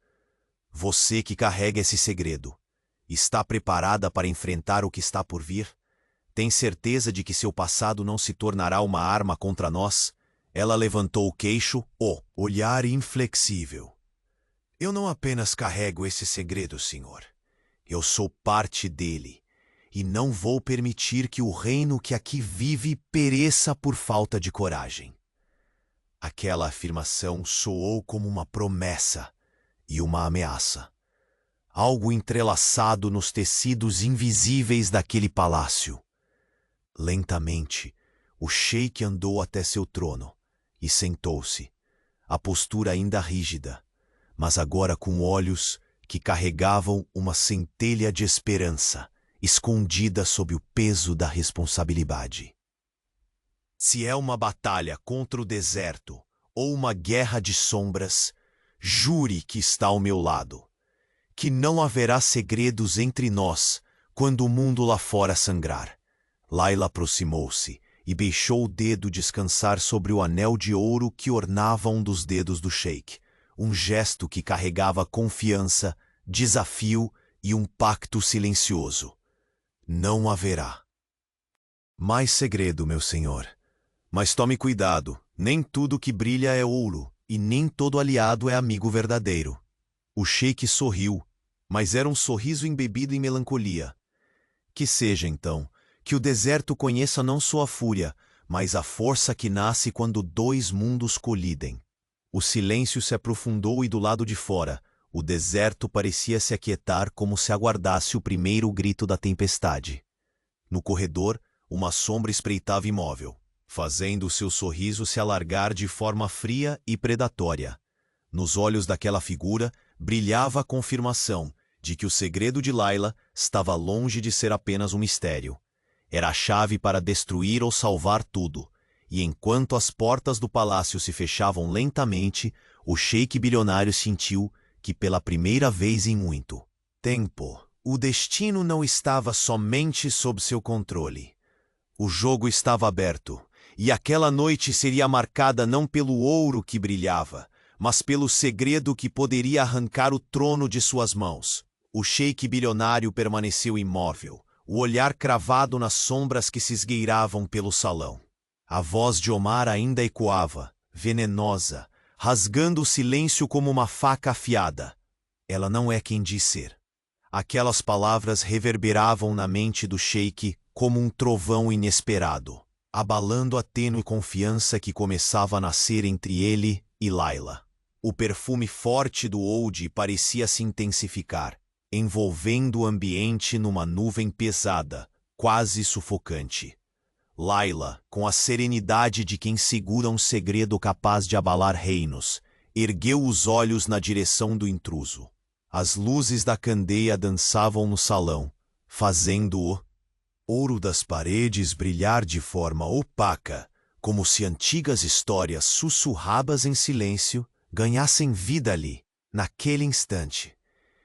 Você que carrega esse segredo, está preparada para enfrentar o que está por vir? Tem certeza de que seu passado não se tornará uma arma contra nós? Ela levantou o queixo, o olhar inflexível. Eu não apenas carrego esse segredo, senhor. Eu sou parte dele. E não vou permitir que o reino que aqui vive pereça por falta de coragem. Aquela afirmação soou como uma promessa e uma ameaça. Algo entrelaçado nos tecidos invisíveis daquele palácio. Lentamente, o sheik andou até seu trono e sentou-se, a postura ainda rígida, mas agora com olhos que carregavam uma centelha de esperança, escondida sob o peso da responsabilidade. Se é uma batalha contra o deserto ou uma guerra de sombras, jure que está ao meu lado, que não haverá segredos entre nós quando o mundo lá fora sangrar. Layla aproximou-se e deixou o dedo descansar sobre o anel de ouro que ornava um dos dedos do sheik, um gesto que carregava confiança, desafio e um pacto silencioso. Não haverá. Mais segredo, meu senhor. Mas tome cuidado, nem tudo que brilha é ouro, e nem todo aliado é amigo verdadeiro. O sheik sorriu, mas era um sorriso embebido em melancolia. Que seja, então, que o deserto conheça não só a fúria, mas a força que nasce quando dois mundos colidem. O silêncio se aprofundou e do lado de fora, o deserto parecia se aquietar como se aguardasse o primeiro grito da tempestade. No corredor, uma sombra espreitava imóvel, fazendo seu sorriso se alargar de forma fria e predatória. Nos olhos daquela figura brilhava a confirmação de que o segredo de Layla estava longe de ser apenas um mistério. Era a chave para destruir ou salvar tudo, e enquanto as portas do palácio se fechavam lentamente, o sheik bilionário sentiu que pela primeira vez em muito tempo, o destino não estava somente sob seu controle. O jogo estava aberto, e aquela noite seria marcada não pelo ouro que brilhava, mas pelo segredo que poderia arrancar o trono de suas mãos. O sheik bilionário permaneceu imóvel, o olhar cravado nas sombras que se esgueiravam pelo salão. A voz de Omar ainda ecoava, venenosa, rasgando o silêncio como uma faca afiada. Ela não é quem diz ser. Aquelas palavras reverberavam na mente do sheik como um trovão inesperado, abalando a tênue confiança que começava a nascer entre ele e Layla. O perfume forte do oud parecia se intensificar, envolvendo o ambiente numa nuvem pesada, quase sufocante. Layla, com a serenidade de quem segura um segredo capaz de abalar reinos, ergueu os olhos na direção do intruso. As luzes da candeia dançavam no salão, fazendo-o ouro das paredes brilhar de forma opaca, como se antigas histórias sussurradas em silêncio ganhassem vida ali, naquele instante.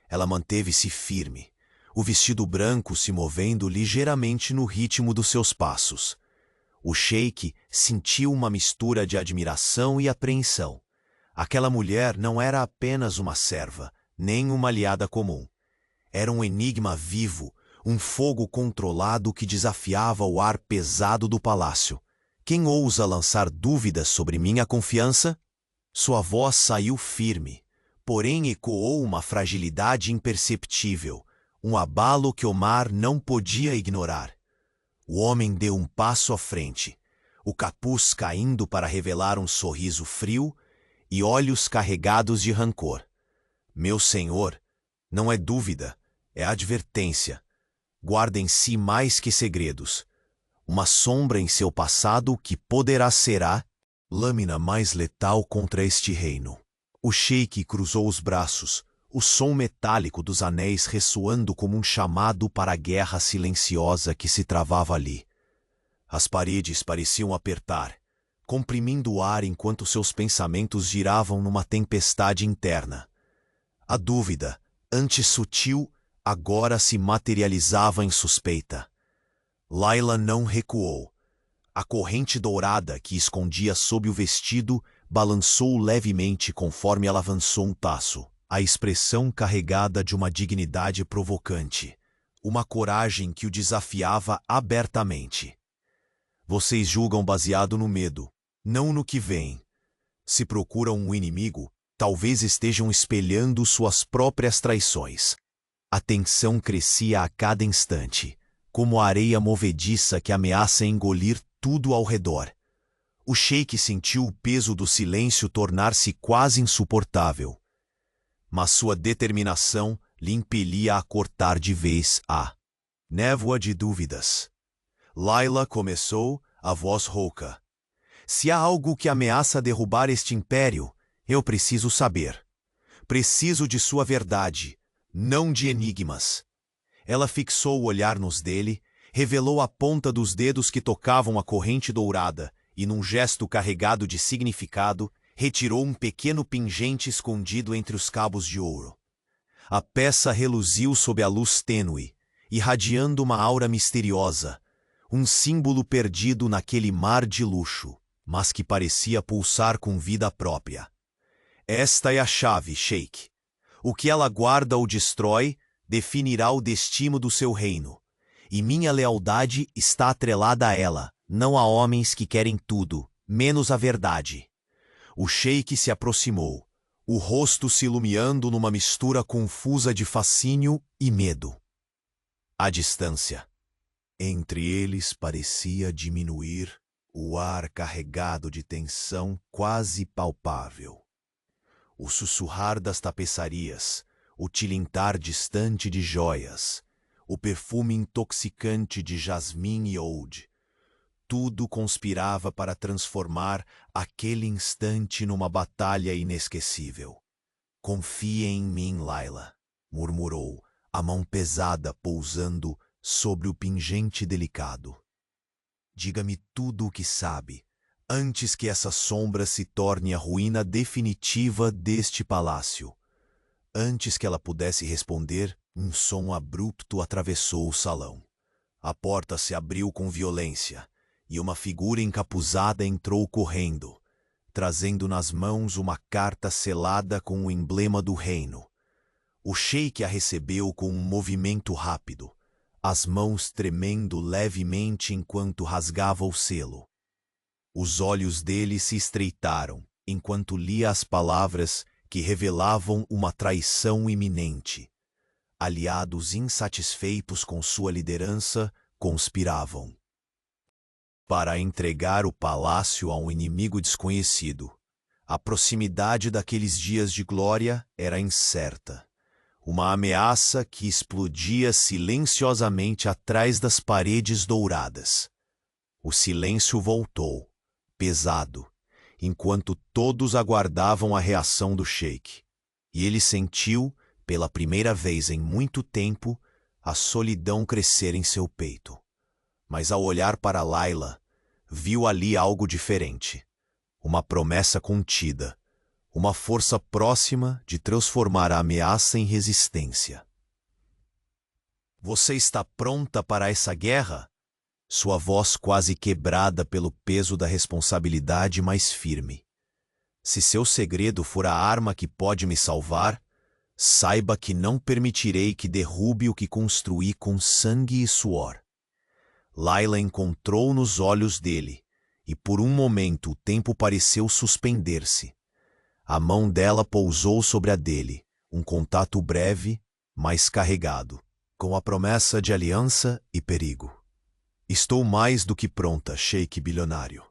Ela manteve-se firme, o vestido branco se movendo ligeiramente no ritmo dos seus passos. O sheik sentiu uma mistura de admiração e apreensão. Aquela mulher não era apenas uma serva, nem uma aliada comum. Era um enigma vivo, um fogo controlado que desafiava o ar pesado do palácio. Quem ousa lançar dúvidas sobre minha confiança? Sua voz saiu firme, porém ecoou uma fragilidade imperceptível, um abalo que Omar não podia ignorar. O homem deu um passo à frente, o capuz caindo para revelar um sorriso frio e olhos carregados de rancor. Meu senhor, não é dúvida, é advertência. Guarda em si mais que segredos. Uma sombra em seu passado que poderá será lâmina mais letal contra este reino. O sheik cruzou os braços, o som metálico dos anéis ressoando como um chamado para a guerra silenciosa que se travava ali. As paredes pareciam apertar, comprimindo o ar enquanto seus pensamentos giravam numa tempestade interna. A dúvida, antes sutil, agora se materializava em suspeita. Layla não recuou. A corrente dourada que escondia sob o vestido balançou levemente conforme ela avançou um passo. A expressão carregada de uma dignidade provocante, uma coragem que o desafiava abertamente. Vocês julgam baseado no medo, não no que vem. Se procuram um inimigo, talvez estejam espelhando suas próprias traições. A tensão crescia a cada instante, como a areia movediça que ameaça engolir tudo ao redor. O sheik sentiu o peso do silêncio tornar-se quase insuportável. Mas sua determinação lhe impelia a cortar de vez a névoa de dúvidas. Layla começou, a voz rouca. Se há algo que ameaça derrubar este império, eu preciso saber. Preciso de sua verdade, não de enigmas. Ela fixou o olhar nos dele, revelou a ponta dos dedos que tocavam a corrente dourada e, num gesto carregado de significado, retirou um pequeno pingente escondido entre os cabos de ouro. A peça reluziu sob a luz tênue, irradiando uma aura misteriosa, um símbolo perdido naquele mar de luxo, mas que parecia pulsar com vida própria. Esta é a chave, sheik. O que ela guarda ou destrói definirá o destino do seu reino. e minha lealdade está atrelada a ela, não a homens que querem tudo, menos a verdade. O sheik se aproximou, o rosto se iluminando numa mistura confusa de fascínio e medo. À distância, entre eles parecia diminuir o ar carregado de tensão quase palpável. O sussurrar das tapeçarias, o tilintar distante de joias, o perfume intoxicante de jasmim e oud, tudo conspirava para transformar aquele instante numa batalha inesquecível. Confie em mim, Layla, murmurou, a mão pesada pousando sobre o pingente delicado. Diga-me tudo o que sabe, antes que essa sombra se torne a ruína definitiva deste palácio. Antes que ela pudesse responder, um som abrupto atravessou o salão. A porta se abriu com violência, e uma figura encapuzada entrou correndo, trazendo nas mãos uma carta selada com o emblema do reino. O sheik a recebeu com um movimento rápido, as mãos tremendo levemente enquanto rasgava o selo. Os olhos dele se estreitaram enquanto lia as palavras que revelavam uma traição iminente. Aliados insatisfeitos com sua liderança conspiravam para entregar o palácio a um inimigo desconhecido. A proximidade daqueles dias de glória era incerta. Uma ameaça que explodia silenciosamente atrás das paredes douradas. O silêncio voltou, pesado, enquanto todos aguardavam a reação do sheik. E ele sentiu, pela primeira vez em muito tempo, a solidão crescer em seu peito. Mas ao olhar para Layla, viu ali algo diferente. Uma promessa contida, uma força próxima de transformar a ameaça em resistência. Você está pronta para essa guerra? Sua voz quase quebrada pelo peso da responsabilidade mais firme. Se seu segredo for a arma que pode me salvar, saiba que não permitirei que derrube o que construí com sangue e suor. Layla encontrou nos olhos dele, e por um momento o tempo pareceu suspender-se. A mão dela pousou sobre a dele, um contato breve, mas carregado, com a promessa de aliança e perigo. Estou mais do que pronta, sheik bilionário,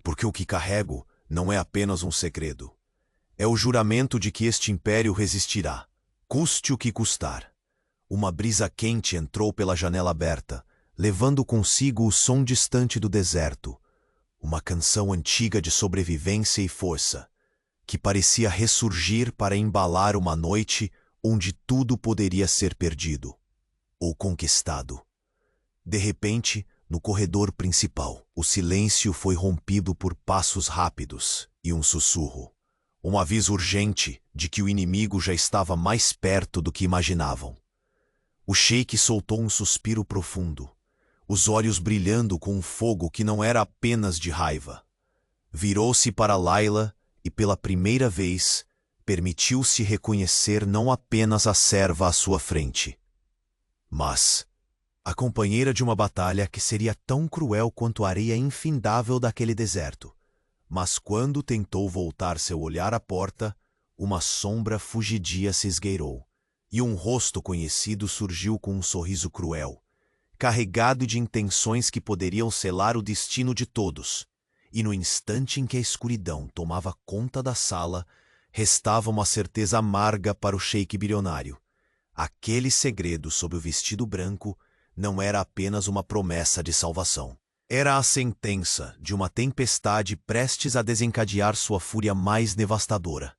porque o que carrego não é apenas um segredo. É o juramento de que este império resistirá, custe o que custar. Uma brisa quente entrou pela janela aberta, levando consigo o som distante do deserto, uma canção antiga de sobrevivência e força, que parecia ressurgir para embalar uma noite onde tudo poderia ser perdido ou conquistado. De repente, no corredor principal, o silêncio foi rompido por passos rápidos e um sussurro, um aviso urgente de que o inimigo já estava mais perto do que imaginavam. O sheik soltou um suspiro profundo, os olhos brilhando com um fogo que não era apenas de raiva. Virou-se para Layla e, pela primeira vez, permitiu-se reconhecer não apenas a serva à sua frente, mas a companheira de uma batalha que seria tão cruel quanto a areia infindável daquele deserto. Mas quando tentou voltar seu olhar à porta, uma sombra fugidia se esgueirou, e um rosto conhecido surgiu com um sorriso cruel, carregado de intenções que poderiam selar o destino de todos. E no instante em que a escuridão tomava conta da sala, restava uma certeza amarga para o sheik bilionário. Aquele segredo sob o vestido branco não era apenas uma promessa de salvação. Era a sentença de uma tempestade prestes a desencadear sua fúria mais devastadora.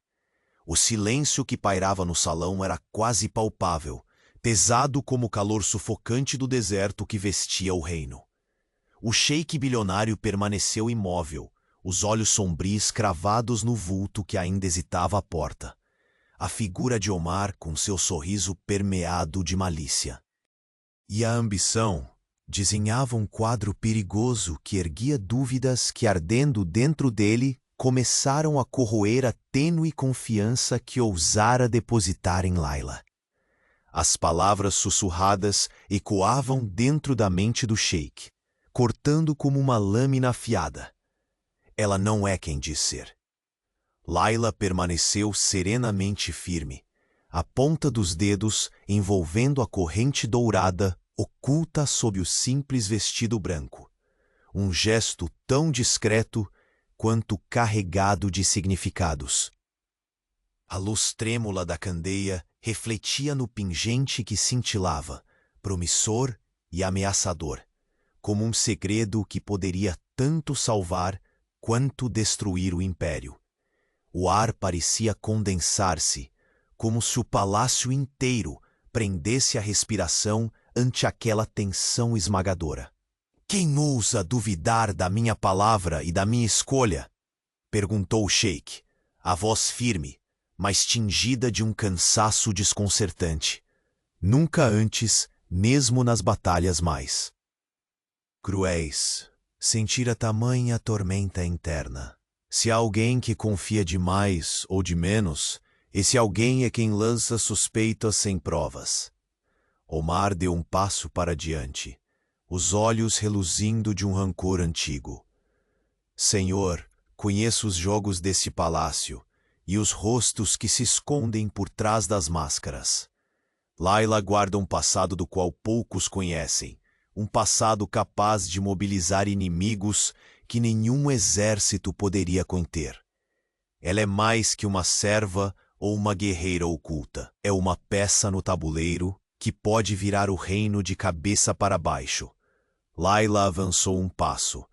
O silêncio que pairava no salão era quase palpável, pesado como o calor sufocante do deserto que vestia o reino. O sheik bilionário permaneceu imóvel, os olhos sombrios cravados no vulto que ainda hesitava à porta. A figura de Omar com seu sorriso permeado de malícia. E a ambição desenhava um quadro perigoso que erguia dúvidas que, ardendo dentro dele, começaram a corroer a tênue confiança que ousara depositar em Layla. As palavras sussurradas ecoavam dentro da mente do sheik, cortando como uma lâmina afiada. Ela não é quem diz ser. Layla permaneceu serenamente firme, a ponta dos dedos envolvendo a corrente dourada oculta sob o simples vestido branco. Um gesto tão discreto quanto carregado de significados. A luz trêmula da candeia refletia no pingente que cintilava, promissor e ameaçador, como um segredo que poderia tanto salvar quanto destruir o império. O ar parecia condensar-se, como se o palácio inteiro prendesse a respiração ante aquela tensão esmagadora. "Quem ousa duvidar da minha palavra e da minha escolha?" perguntou o sheik, a voz firme, mas tingida de um cansaço desconcertante. Nunca antes, mesmo nas batalhas mais cruéis, sentira tamanha tormenta interna. Se há alguém que confia de mais ou de menos, esse alguém é quem lança suspeitas sem provas. Omar deu um passo para diante, os olhos reluzindo de um rancor antigo. "Senhor, conheço os jogos desse palácio e os rostos que se escondem por trás das máscaras. Layla guarda um passado do qual poucos conhecem, um passado capaz de mobilizar inimigos que nenhum exército poderia conter. Ela é mais que uma serva ou uma guerreira oculta. É uma peça no tabuleiro que pode virar o reino de cabeça para baixo." Layla avançou um passo,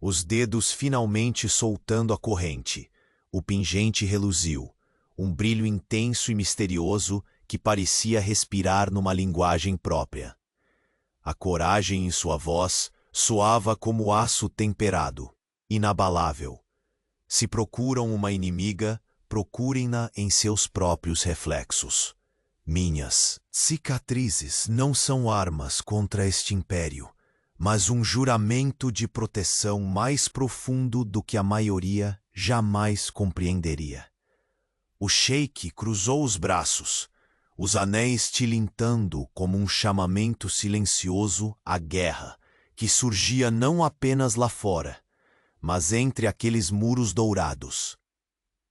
os dedos finalmente soltando a corrente. O pingente reluziu, um brilho intenso e misterioso que parecia respirar numa linguagem própria. A coragem em sua voz soava como aço temperado, inabalável. Se procuram uma inimiga, procurem-na em seus próprios reflexos. Minhas cicatrizes não são armas contra este império, mas um juramento de proteção mais profundo do que a maioria jamais compreenderia. O sheik cruzou os braços, os anéis tilintando como um chamamento silencioso à guerra, que surgia não apenas lá fora, mas entre aqueles muros dourados.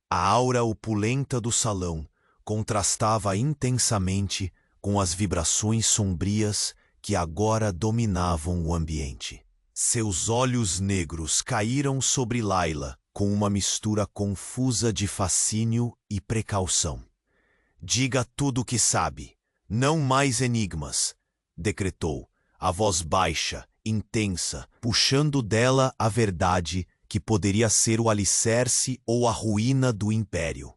A aura opulenta do salão contrastava intensamente com as vibrações sombrias que agora dominavam o ambiente. Seus olhos negros caíram sobre Layla com uma mistura confusa de fascínio e precaução. "Diga tudo o que sabe, não mais enigmas", decretou, a voz baixa, intensa, puxando dela a verdade que poderia ser o alicerce ou a ruína do império.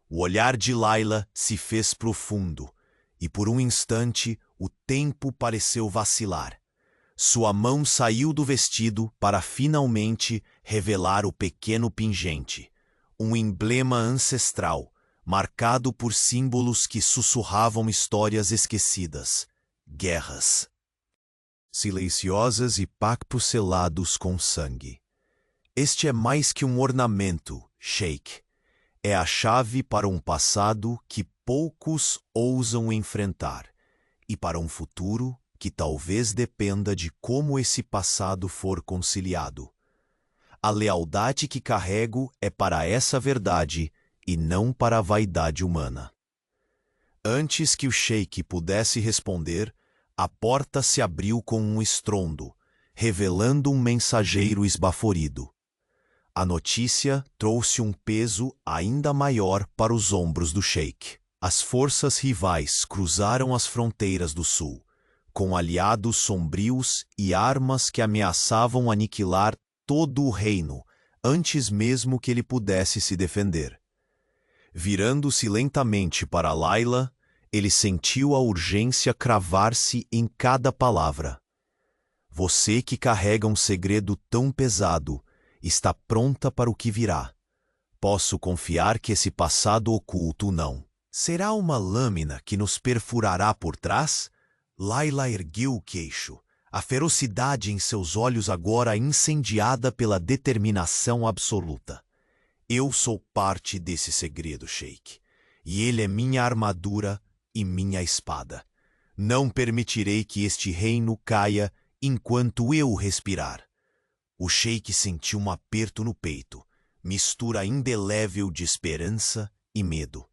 O olhar de Layla se fez profundo, e por um instante o tempo pareceu vacilar. Sua mão saiu do vestido para finalmente revelar o pequeno pingente, um emblema ancestral, marcado por símbolos que sussurravam histórias esquecidas, guerras silenciosas e pactos selados com sangue. "Este é mais que um ornamento, sheik. É a chave para um passado que poucos ousam enfrentar, e para um futuro que talvez dependa de como esse passado for conciliado. A lealdade que carrego é para essa verdade e não para a vaidade humana." Antes que o sheik pudesse responder, a porta se abriu com um estrondo, revelando um mensageiro esbaforido. A notícia trouxe um peso ainda maior para os ombros do sheik. As forças rivais cruzaram as fronteiras do sul, com aliados sombrios e armas que ameaçavam aniquilar todo o reino, antes mesmo que ele pudesse se defender. Virando-se lentamente para Layla, ele sentiu a urgência cravar-se em cada palavra. "Você que carrega um segredo tão pesado, está pronta para o que virá. Posso confiar que esse passado oculto não será uma lâmina que nos perfurará por trás?" Layla ergueu o queixo, a ferocidade em seus olhos agora incendiada pela determinação absoluta. "Eu sou parte desse segredo, sheik, e ele é minha armadura e minha espada. Não permitirei que este reino caia enquanto eu respirar. O sheik sentiu um aperto no peito, mistura indelével de esperança e medo.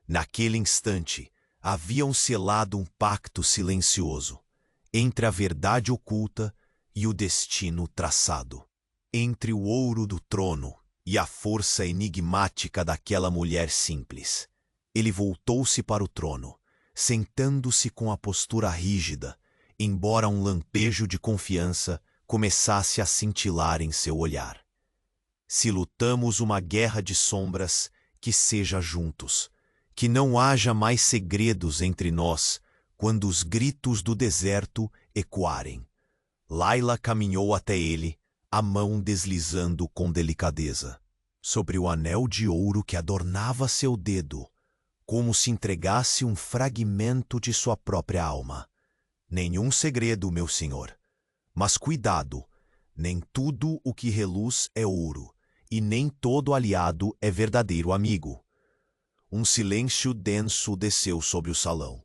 Naquele instante, haviam selado um pacto silencioso entre a verdade oculta e o destino traçado, entre o ouro do trono e a força enigmática daquela mulher simples. Ele voltou-se para o trono, sentando-se com a postura rígida, embora um lampejo de confiança começasse a cintilar em seu olhar. Se lutamos uma guerra de sombras, que seja juntos, que não haja mais segredos entre nós quando os gritos do deserto ecoarem. Layla caminhou até ele, a mão deslizando com delicadeza sobre o anel de ouro que adornava seu dedo, como se entregasse um fragmento de sua própria alma. Nenhum segredo, meu senhor. Mas cuidado, nem tudo o que reluz é ouro, e nem todo aliado é verdadeiro amigo. Um silêncio denso desceu sobre o salão.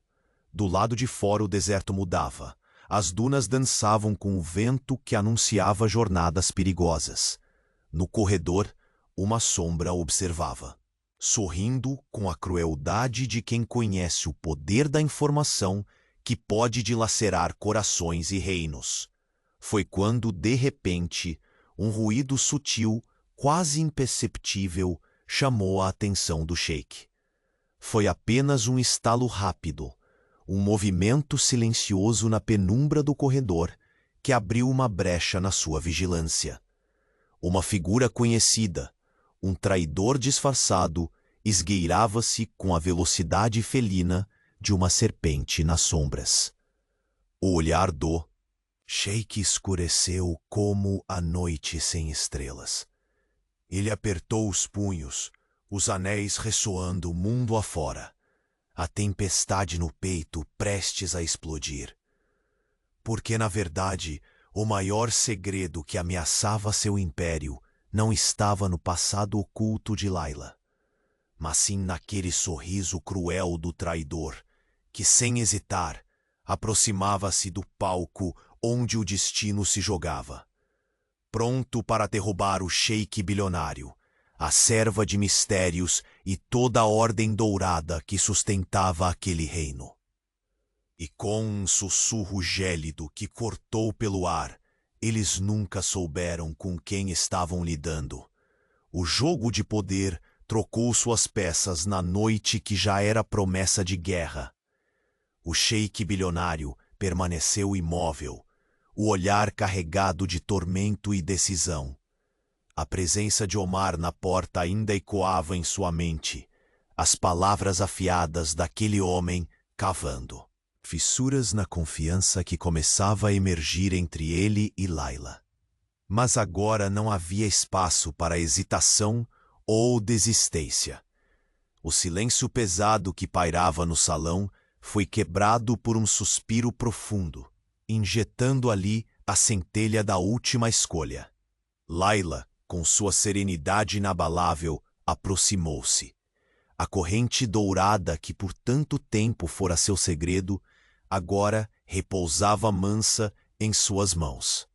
Do lado de fora o deserto mudava. As dunas dançavam com o vento que anunciava jornadas perigosas. No corredor, uma sombra observava, sorrindo com a crueldade de quem conhece o poder da informação que pode dilacerar corações e reinos. Foi quando, de repente, um ruído sutil, quase imperceptível, chamou a atenção do sheik. Foi apenas um estalo rápido, um movimento silencioso na penumbra do corredor que abriu uma brecha na sua vigilância. Uma figura conhecida, um traidor disfarçado, esgueirava-se com a velocidade felina de uma serpente nas sombras. O olhar do sheik escureceu como a noite sem estrelas. Ele apertou os punhos, os anéis ressoando mundo afora, a tempestade no peito prestes a explodir. Porque, na verdade, o maior segredo que ameaçava seu império não estava no passado oculto de Layla, mas sim naquele sorriso cruel do traidor, que, sem hesitar, aproximava-se do palco onde o destino se jogava, pronto para derrubar o sheik bilionário, a serva de mistérios e toda a ordem dourada que sustentava aquele reino. E com um sussurro gélido que cortou pelo ar, eles nunca souberam com quem estavam lidando. O jogo de poder trocou suas peças na noite que já era promessa de guerra. O sheik bilionário permaneceu imóvel, o olhar carregado de tormento e decisão. A presença de Omar na porta ainda ecoava em sua mente, as palavras afiadas daquele homem cavando fissuras na confiança que começava a emergir entre ele e Layla. Mas agora não havia espaço para hesitação ou desistência. O silêncio pesado que pairava no salão foi quebrado por um suspiro profundo, injetando ali a centelha da última escolha. Layla, com sua serenidade inabalável, aproximou-se. A corrente dourada que por tanto tempo fora seu segredo, agora repousava mansa em suas mãos.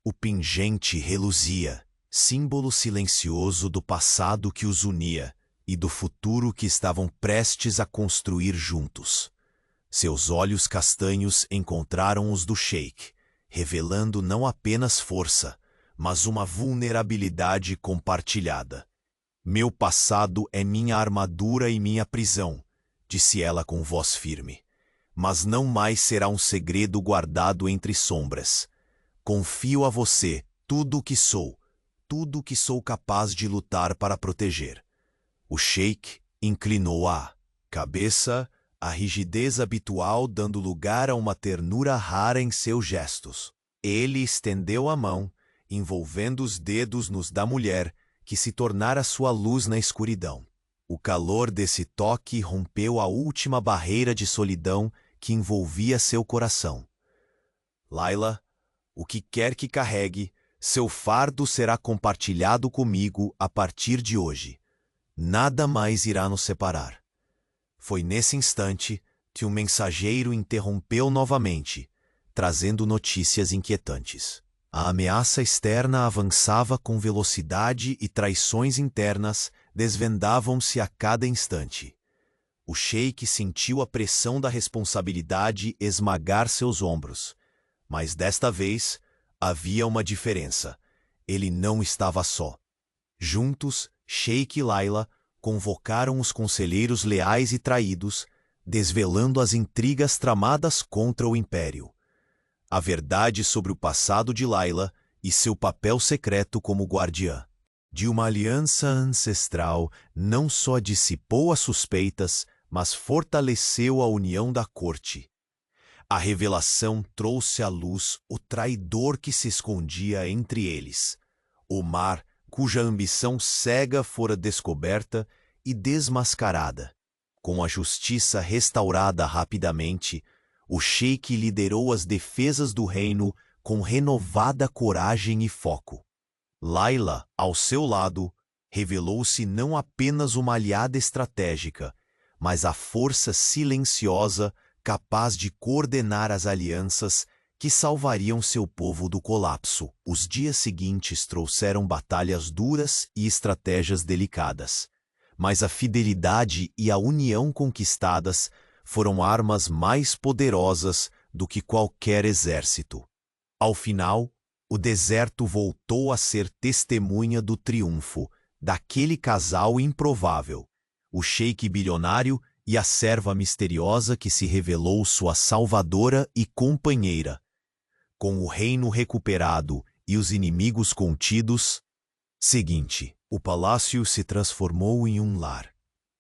O pingente reluzia, símbolo silencioso do passado que os unia e do futuro que estavam prestes a construir juntos. Seus olhos castanhos encontraram os do sheik, revelando não apenas força, mas uma vulnerabilidade compartilhada. Meu passado é minha armadura e minha prisão, disse ela com voz firme. Mas não mais será um segredo guardado entre sombras. Confio a você tudo o que sou capaz de lutar para proteger. O sheik inclinou a cabeça, a rigidez habitual dando lugar a uma ternura rara em seus gestos. Ele estendeu a mão, envolvendo os dedos nos da mulher, que se tornara sua luz na escuridão. O calor desse toque rompeu a última barreira de solidão que envolvia seu coração. Layla, o que quer que carregue, seu fardo será compartilhado comigo a partir de hoje. Nada mais irá nos separar. Foi nesse instante, que um mensageiro interrompeu novamente, trazendo notícias inquietantes. A ameaça externa avançava com velocidade e traições internas desvendavam-se a cada instante. O sheik sentiu a pressão da responsabilidade esmagar seus ombros, mas desta vez havia uma diferença. Ele não estava só. Juntos, Sheik e Layla convocaram os conselheiros leais e traídos, desvelando as intrigas tramadas contra o Império. A verdade sobre o passado de Layla e seu papel secreto como guardiã de uma aliança ancestral não só dissipou as suspeitas, mas fortaleceu a união da corte. A revelação trouxe à luz o traidor que se escondia entre eles, Omar, cuja ambição cega fora descoberta e desmascarada. Com a justiça restaurada rapidamente, o sheik liderou as defesas do reino com renovada coragem e foco. Layla, ao seu lado, revelou-se não apenas uma aliada estratégica, mas a força silenciosa capaz de coordenar as alianças que salvariam seu povo do colapso. Os dias seguintes trouxeram batalhas duras e estratégias delicadas, mas a fidelidade e a união conquistadas foram armas mais poderosas do que qualquer exército. Ao final, o deserto voltou a ser testemunha do triunfo daquele casal improvável, o sheik bilionário e a serva misteriosa que se revelou sua salvadora e companheira. Com o reino recuperado e os inimigos contidos, o palácio se transformou em um lar.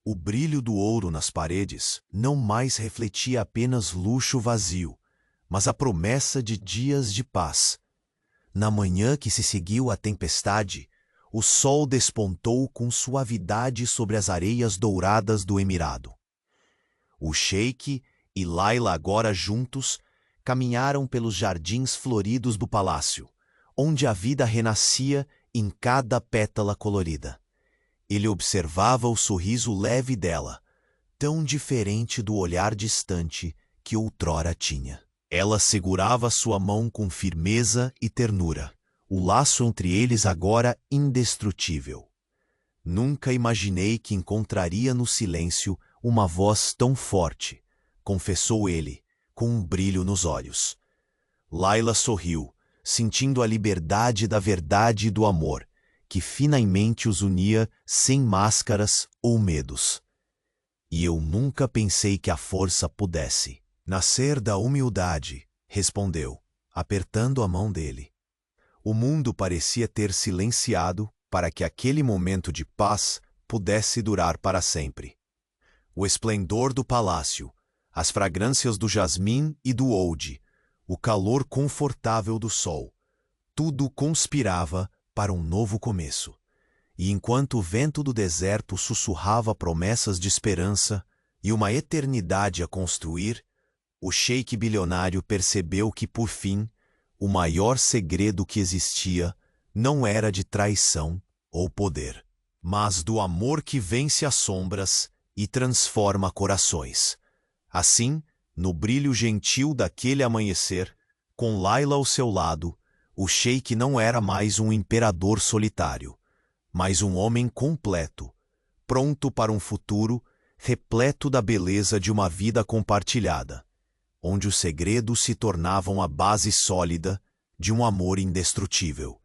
O brilho do ouro nas paredes não mais refletia apenas luxo vazio, mas a promessa de dias de paz. Na manhã que se seguiu à tempestade, o sol despontou com suavidade sobre as areias douradas do emirado. O sheik e Layla, agora juntos, caminharam pelos jardins floridos do palácio, onde a vida renascia em cada pétala colorida. Ele observava o sorriso leve dela, tão diferente do olhar distante que outrora tinha. Ela segurava sua mão com firmeza e ternura, o laço entre eles agora indestrutível. Nunca imaginei que encontraria no silêncio uma voz tão forte, confessou ele, com um brilho nos olhos. Layla sorriu, sentindo a liberdade da verdade e do amor, que finalmente os unia sem máscaras ou medos. E eu nunca pensei que a força pudesse nascer da humildade, respondeu, apertando a mão dele. O mundo parecia ter silenciado para que aquele momento de paz pudesse durar para sempre. O esplendor do palácio, as fragrâncias do jasmim e do oude, o calor confortável do sol, tudo conspirava para um novo começo. E enquanto o vento do deserto sussurrava promessas de esperança e uma eternidade a construir, o sheik bilionário percebeu que, por fim, o maior segredo que existia não era de traição ou poder, mas do amor que vence as sombras e transforma corações. Assim, no brilho gentil daquele amanhecer, com Layla ao seu lado, o sheik não era mais um imperador solitário, mas um homem completo, pronto para um futuro repleto da beleza de uma vida compartilhada, onde os segredos se tornavam a base sólida de um amor indestrutível.